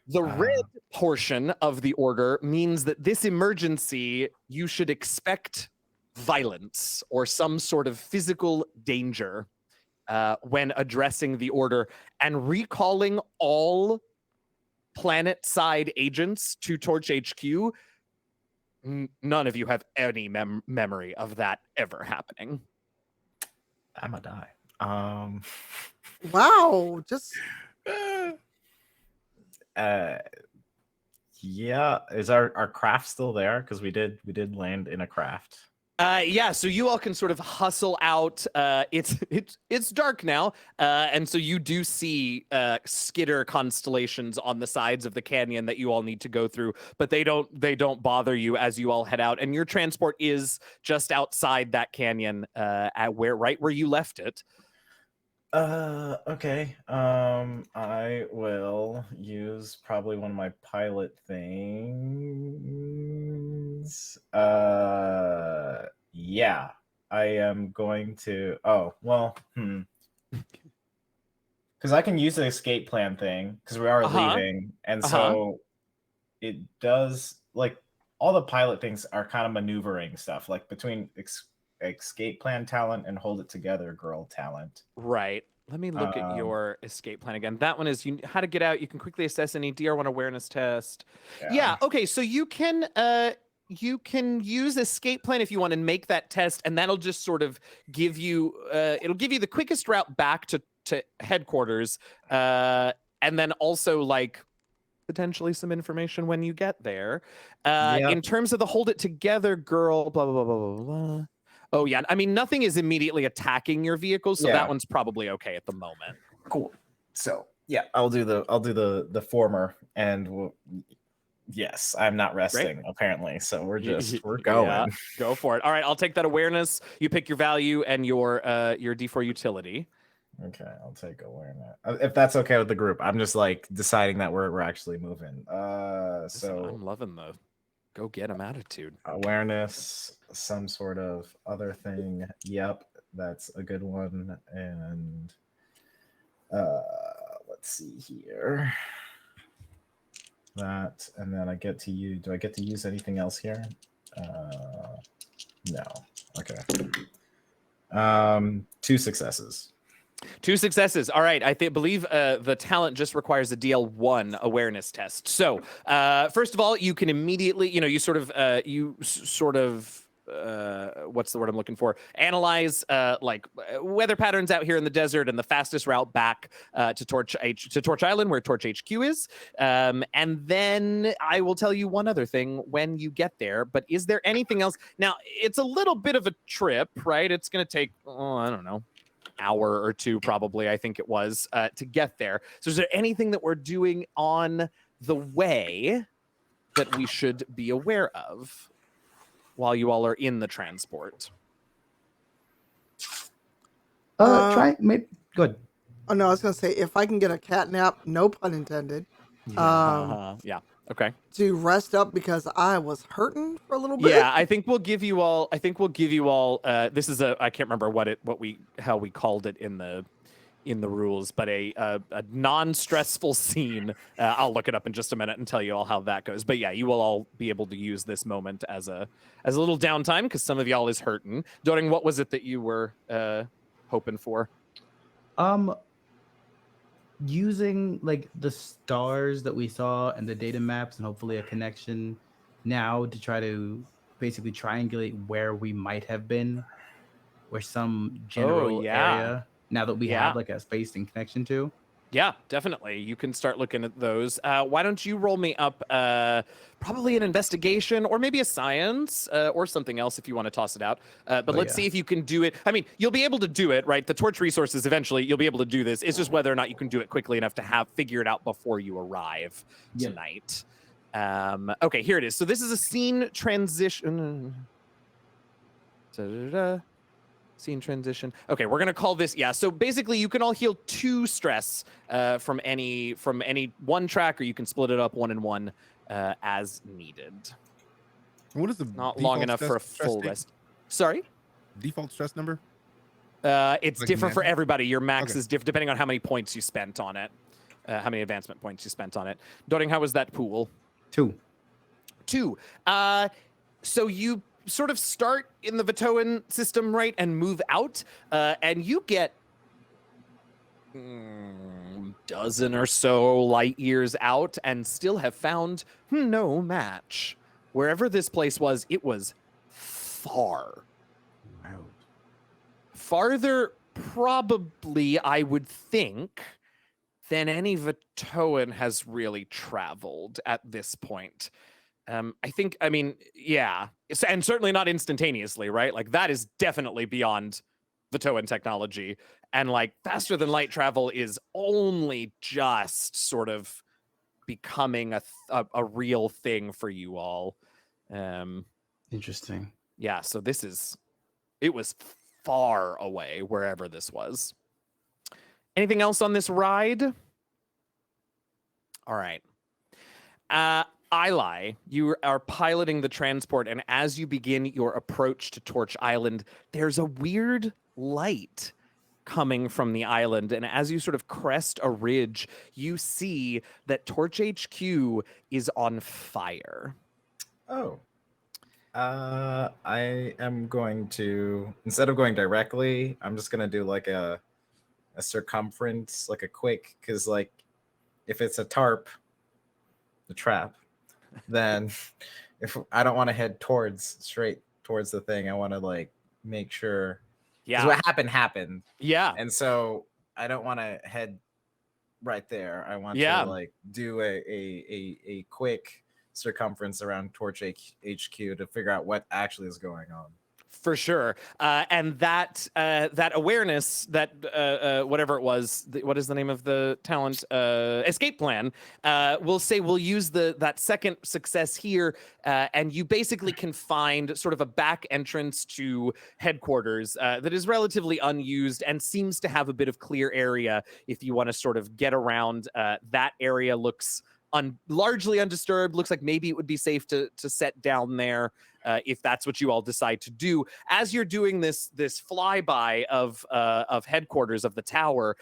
The red portion of the order means that this emergency, you should expect violence or some sort of physical danger when addressing the order, and recalling all planet side agents to Torch HQ. None of you have any memory of that ever happening. I'm gonna die. Wow, just yeah, is our craft still there? Because we did land in a craft. Yeah, so you all can sort of hustle out. It's dark now, and so you do see skitter constellations on the sides of the canyon that you all need to go through, but they don't bother you as you all head out. And your transport is just outside that canyon, right where you left it. Okay. I will use probably one of my pilot things. Yeah. I am going to Because I can use the escape plan thing because we are leaving, and so it does like all the pilot things are kind of maneuvering stuff, like between escape plan talent and hold it together girl talent. Right. Let me look at your escape plan again. That one is how to get out. You can quickly assess any DR1 awareness test. Yeah. Okay. So you can use escape plan if you want and make that test, and that'll just sort of give you it'll give you the quickest route back to headquarters, and then also like potentially some information when you get there. In terms of the hold it together girl, blah blah blah blah blah blah. Oh yeah, I mean nothing is immediately attacking your vehicle, so that one's probably okay at the moment. Cool. So yeah, I'll do the former, and yes, I'm not resting apparently, so we're going. Yeah, go for it. All right, I'll take that awareness. You pick your value and your D4 utility. Okay, I'll take awareness if that's okay with the group. I'm just like deciding that we're actually moving. So I'm loving the go get 'em attitude. Awareness, some sort of other thing. Yep, that's a good one. And let's see here. That, and then I get to use. Do I get to use anything else here? No. Okay. 2 successes. 2 successes. All right. I believe the talent just requires a DL1 awareness test. So first of all, you can immediately, you sort of, what's the word I'm looking for? Analyze like weather patterns out here in the desert and the fastest route back to Torch Island, where Torch HQ is. And then I will tell you one other thing when you get there. But is there anything else? Now, it's a little bit of a trip, right? It's going to take, I don't know, hour or 2 probably, I think it was, to get there. So is there anything that we're doing on the way that we should be aware of while you all are in the transport? Good. Oh no, I was gonna say if I can get a cat nap, no pun intended. Yeah. Okay. To rest up because I was hurting for a little bit. Yeah, I think we'll give you all. This is I can't remember how we called it in the rules, but a non-stressful scene. I'll look it up in just a minute and tell you all how that goes. But yeah, you will all be able to use this moment as a little downtime because some of y'all is hurting. Doring, what was it that you were hoping for? Using like the stars that we saw and the data maps and hopefully a connection now to try to basically triangulate where we might have been, or some general area now that we have like a spacing connection to. Yeah, definitely. You can start looking at those. Why don't you roll me up probably an investigation or maybe a science or something else if you want to toss it out. But let's see if you can do it. I mean, you'll be able to do it, right? The torch resources, eventually, you'll be able to do this. It's just whether or not you can do it quickly enough to figure it out before you arrive tonight. Okay, here it is. So this is a scene transition. Scene transition. Okay, we're gonna call this, so basically you can all heal 2 stress from any one track, or you can split it up 1 and 1 as needed. What is the not long enough for a full rest? Sorry? Default stress number? It's like different for everybody. Your max is different depending on how many points you spent on it. How many advancement points you spent on it. Doring, how was that pool? 2. So you sort of start in the Vutoan system, right, and move out, and you get dozen or so light years out and still have found no match. Wherever this place was, it was far. Wow. Farther, probably, I would think, than any Vutoan has really traveled at this point. I mean, yeah, and certainly not instantaneously, right? Like that is definitely beyond Vutoan technology, and like faster than light travel is only just sort of becoming a real thing for you all. Interesting. Yeah, so it was far away wherever this was. Anything else on this ride? All right. Ilay, you are piloting the transport, and as you begin your approach to Torch Island, there's a weird light coming from the island. And as you sort of crest a ridge, you see that Torch HQ is on fire. Oh. I am going to, instead of going directly, I'm just going to do like a circumference, like a quick, because like if it's a tarp, the trap, then if I don't want to head straight towards the thing, I want to like make sure. Yeah. What happened. Yeah. And so I don't want to head right there. I want to like do a quick circumference around Torch HQ to figure out what actually is going on. For sure. And that awareness, that whatever it was, what is the name of the talent? Escape plan. We'll use that second success here, and you basically can find sort of a back entrance to headquarters that is relatively unused and seems to have a bit of clear area if you want to sort of get around. That area looks largely undisturbed. Looks like maybe it would be safe to set down there if that's what you all decide to do. As you're doing this flyby of headquarters of the tower,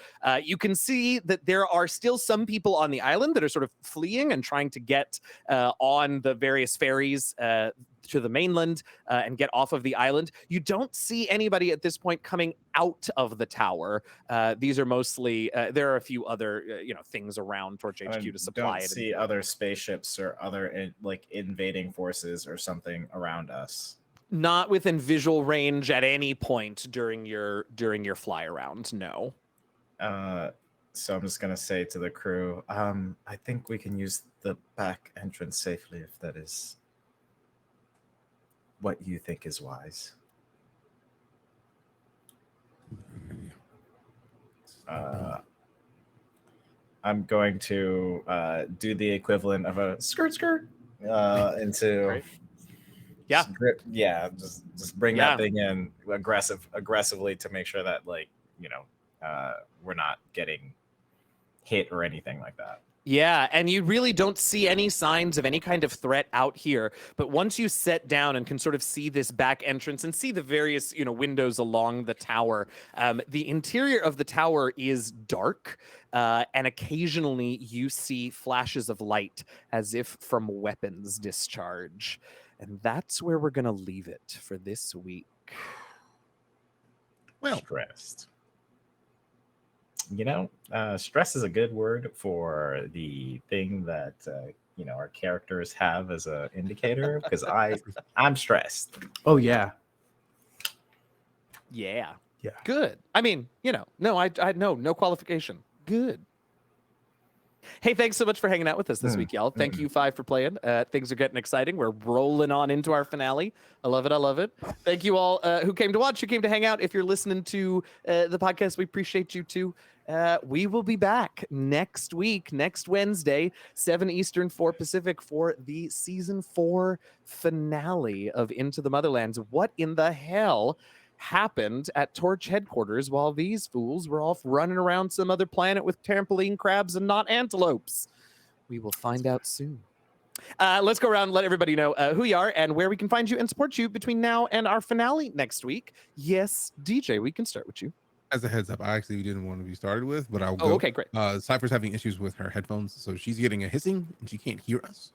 you can see that there are still some people on the island that are sort of fleeing and trying to get on the various ferries to the mainland and get off of the island. You don't see anybody at this point coming out of the tower. These are mostly there are a few other things around Torch HQ to supply it. Don't see other spaceships or other like invading forces or something around us. Not within visual range at any point during your fly around. No. So I'm just gonna say to the crew, I think we can use the back entrance safely if that is what you think is wise. I'm going to do the equivalent of a skirt into just bring that thing in aggressively to make sure that we're not getting hit or anything like that. Yeah, and you really don't see any signs of any kind of threat out here. But once you sit down and can sort of see this back entrance and see the various, windows along the tower, the interior of the tower is dark, and occasionally you see flashes of light as if from weapons discharge. And that's where we're going to leave it for this week. Well, stressed. Stress is a good word for the thing that our characters have as an indicator, because I'm stressed. Oh yeah. Good. I mean, no qualification. Good. Hey, thanks so much for hanging out with us this week, y'all. Thank you, Five, for playing. Things are getting exciting. We're rolling on into our finale. I love it. Thank you all who came to watch, who came to hang out. If you're listening to the podcast, we appreciate you too. We will be back next week, next Wednesday, 7 Eastern, 4 Pacific, for the season 4 finale of Into the Motherlands. What in the hell happened at Torch headquarters while these fools were off running around some other planet with trampoline crabs and not antelopes? We will find out soon. Let's go around and let everybody know who you are and where we can find you and support you between now and our finale next week. Yes, DJ, we can start with you. As a heads up, I actually didn't want to be started with, but I'll go. Oh, okay, great. Cypher's having issues with her headphones, so she's getting a hissing and she can't hear us.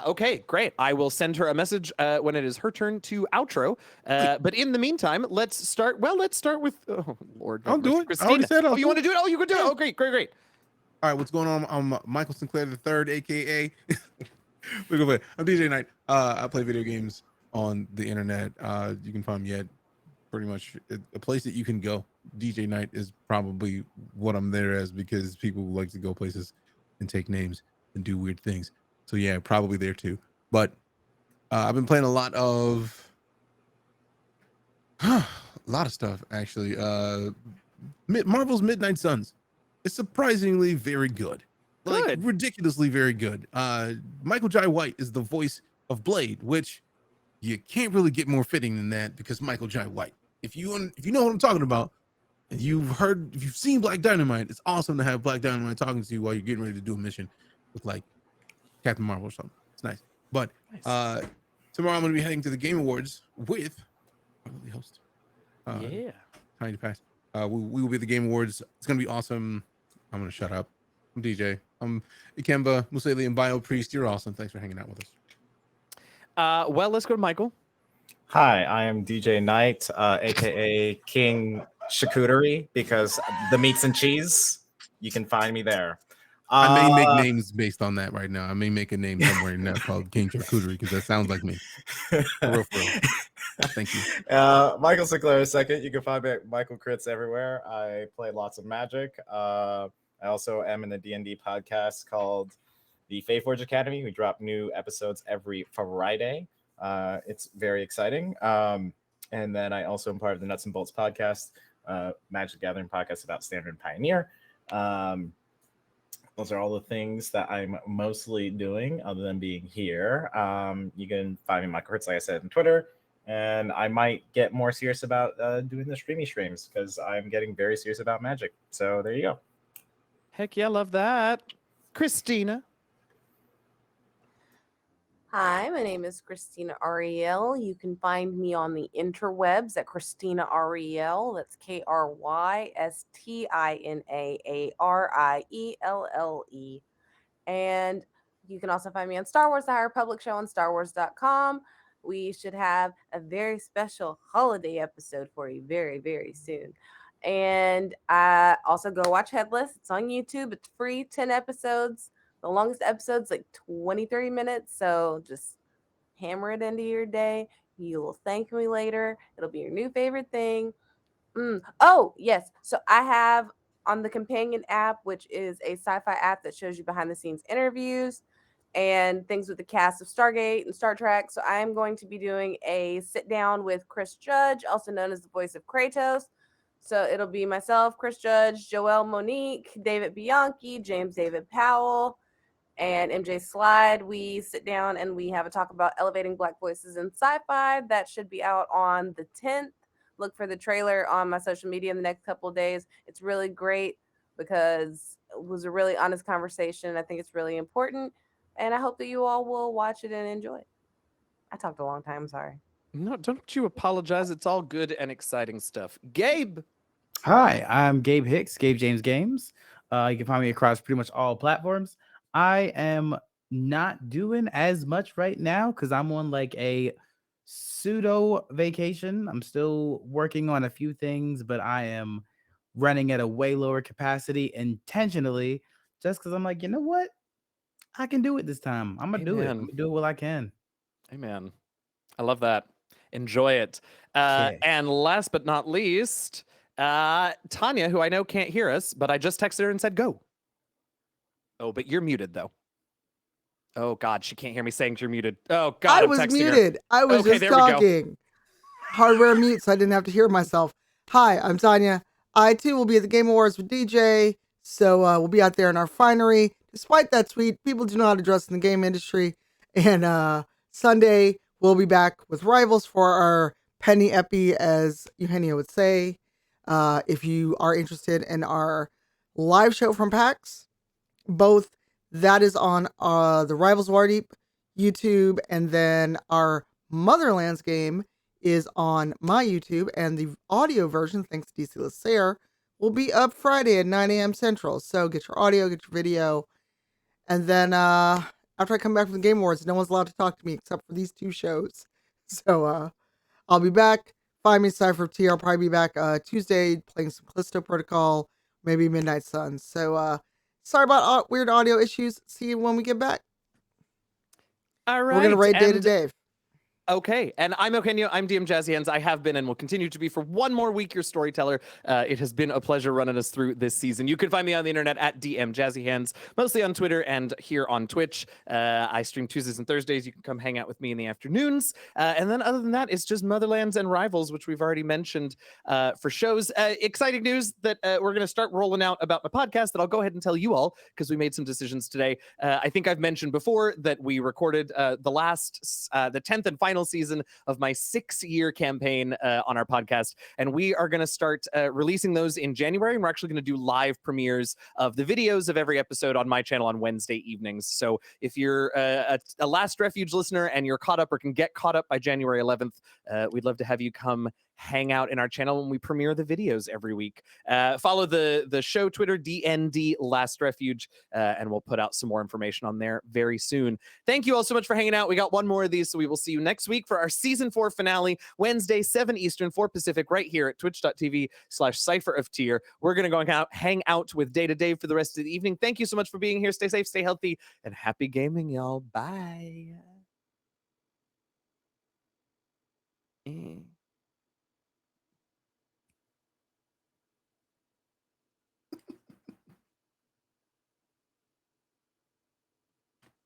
Okay, great. I will send her a message when it is her turn to outro. But in the meantime, let's start. Well, let's start with. Oh Lord, I'll do it. Christina. I already said you want to do it? Oh, you can do it. Oh, great. All right, what's going on? I'm Michael Sinclair III, aka I'm DJ Knight. I play video games on the internet. You can find me at pretty much a place that you can go. DJ Knight is probably what I'm there as, because people like to go places and take names and do weird things. So yeah, probably there too. But I've been playing a lot of stuff actually. Marvel's Midnight Suns. It's surprisingly very good. Like ridiculously very good. Michael Jai White is the voice of Blade, which you can't really get more fitting than that, because Michael Jai White. If you know what I'm talking about, and if you've seen Black Dynamite, it's awesome to have Black Dynamite talking to you while you're getting ready to do a mission with like Captain Marvel or something. It's nice. But tomorrow I'm going to be heading to the Game Awards with probably host. Tiny Pass. We will be at the Game Awards. It's gonna be awesome. I'm gonna shut up. I'm DJ. I'm Ikemba, Museli, and Bio Priest. You're awesome. Thanks for hanging out with us. Well, let's go to Michael. Hi, I am DJ Knight, aka King Charcuterie, because the meats and cheese. You can find me there. I may make names based on that right now. I may make a name somewhere in there called King Charcuterie because that sounds like me. For real, for real. Thank you. Michael Sinclair second. You can find me at Michael Crits everywhere. I play lots of Magic. I also am in a D&D podcast called the Faeforge Academy. We drop new episodes every Friday. It's very exciting. And then I also am part of the Nuts and Bolts podcast, Magic Gathering podcast about Standard and Pioneer. Those are all the things that I'm mostly doing other than being here. You can find me Michael Hertz, like I said, on Twitter. And I might get more serious about doing the streams because I'm getting very serious about Magic. So there you go. Heck yeah, love that. Christina. Hi, my name is Christina Ariel. You can find me on the interwebs at Christina Ariel. That's KrystinAarielle. And you can also find me on Star Wars, the High Republic show on StarWars.com. We should have a very special holiday episode for you very, very soon. And also go watch Headless. It's on YouTube. It's free, 10 episodes. The longest episode's like 20-30 minutes. So just hammer it into your day. You will thank me later. It'll be your new favorite thing. Oh, yes. So I have on the Companion app, which is a sci-fi app that shows you behind the scenes interviews and things with the cast of Stargate and Star Trek. So I am going to be doing a sit down with Chris Judge, also known as the voice of Kratos. So it'll be myself, Chris Judge, Joelle Monique, David Bianchi, James David Powell, and MJ Slide. We sit down and we have a talk about elevating Black voices in sci-fi. That should be out on the 10th. Look for the trailer on my social media in the next couple of days. It's really great because it was a really honest conversation. I think it's really important. And I hope that you all will watch it and enjoy it. I talked a long time. Sorry. No, don't you apologize. It's all good and exciting stuff. Gabe. Hi, I'm Gabe Hicks, Gabe James Games. You can find me across pretty much all platforms. I am not doing as much right now because I'm on like a pseudo vacation. I'm still working on a few things, but I am running at a way lower capacity intentionally just because I'm like, you know what? I can do it this time. I'm going to do it. I'm going to do it while I can. Amen. I love that. Enjoy it. And last but not least, Tanya, who I know can't hear us, but I just texted her and said, go. Oh, but you're muted, though. Oh, God, she can't hear me saying you're muted. Oh, God, I was muted. Her. I was just talking. Hardware mute, so I didn't have to hear myself. Hi, I'm Tanya. I, too, will be at the Game Awards with DJ, so we'll be out there in our finery. Despite that tweet, people do know how to dress in the game industry. And Sunday, we'll be back with Rivals for our Penny Epi, as Eugenio would say. If you are interested in our live show from PAX, both that is on the Rivals Waterdeep YouTube, and then our Motherlands game is on my YouTube, and the audio version, thanks to DC Lasser, will be up Friday at 9 a.m. Central. So get your audio, get your video, and then after I come back from the Game Awards, no one's allowed to talk to me except for these two shows. So I'll be back. Find me Cypher T. I'll probably be back Tuesday playing some Callisto Protocol, maybe Midnight Suns. So sorry about weird audio issues. See you when we get back. All right. We're going to raid Day to Dave. Okay, and I'm Eugenio. I'm DM Jazzy Hands. I have been and will continue to be for one more week your storyteller. It has been a pleasure running us through this season. You can find me on the internet at DM Jazzy Hands, mostly on Twitter and here on Twitch. I stream Tuesdays and Thursdays. You can come hang out with me in the afternoons. And then other than that, it's just Motherlands and Rivals, which we've already mentioned for shows. Exciting news that we're going to start rolling out about my podcast that I'll go ahead and tell you all because we made some decisions today. I think I've mentioned before that we recorded the 10th and final season of my 6-year campaign on our podcast, and we are going to start releasing those in January, and we're actually going to do live premieres of the videos of every episode on my channel on Wednesday evenings. So if you're a Last Refuge listener and you're caught up or can get caught up by January 11th, we'd love to have you come hang out in our channel when we premiere the videos every week. Follow the show Twitter, DND Last Refuge, and we'll put out some more information on there very soon. Thank you all so much for hanging out. We got one more of these, so we will see you next week for our season 4 finale, Wednesday, 7 Eastern, 4 Pacific, right here at twitch.tv/Cypher of Tier. We're going to go hang out with Day to Day for the rest of the evening. Thank you so much for being here. Stay safe, stay healthy, and happy gaming, y'all. Bye.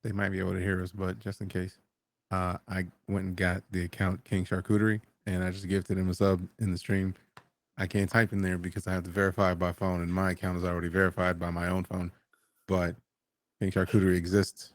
They might be able to hear us, but just in case, I went and got the account King Charcuterie, and I just gifted him a sub in the stream. I can't type in there because I have to verify by phone, and my account is already verified by my own phone. But King Charcuterie exists.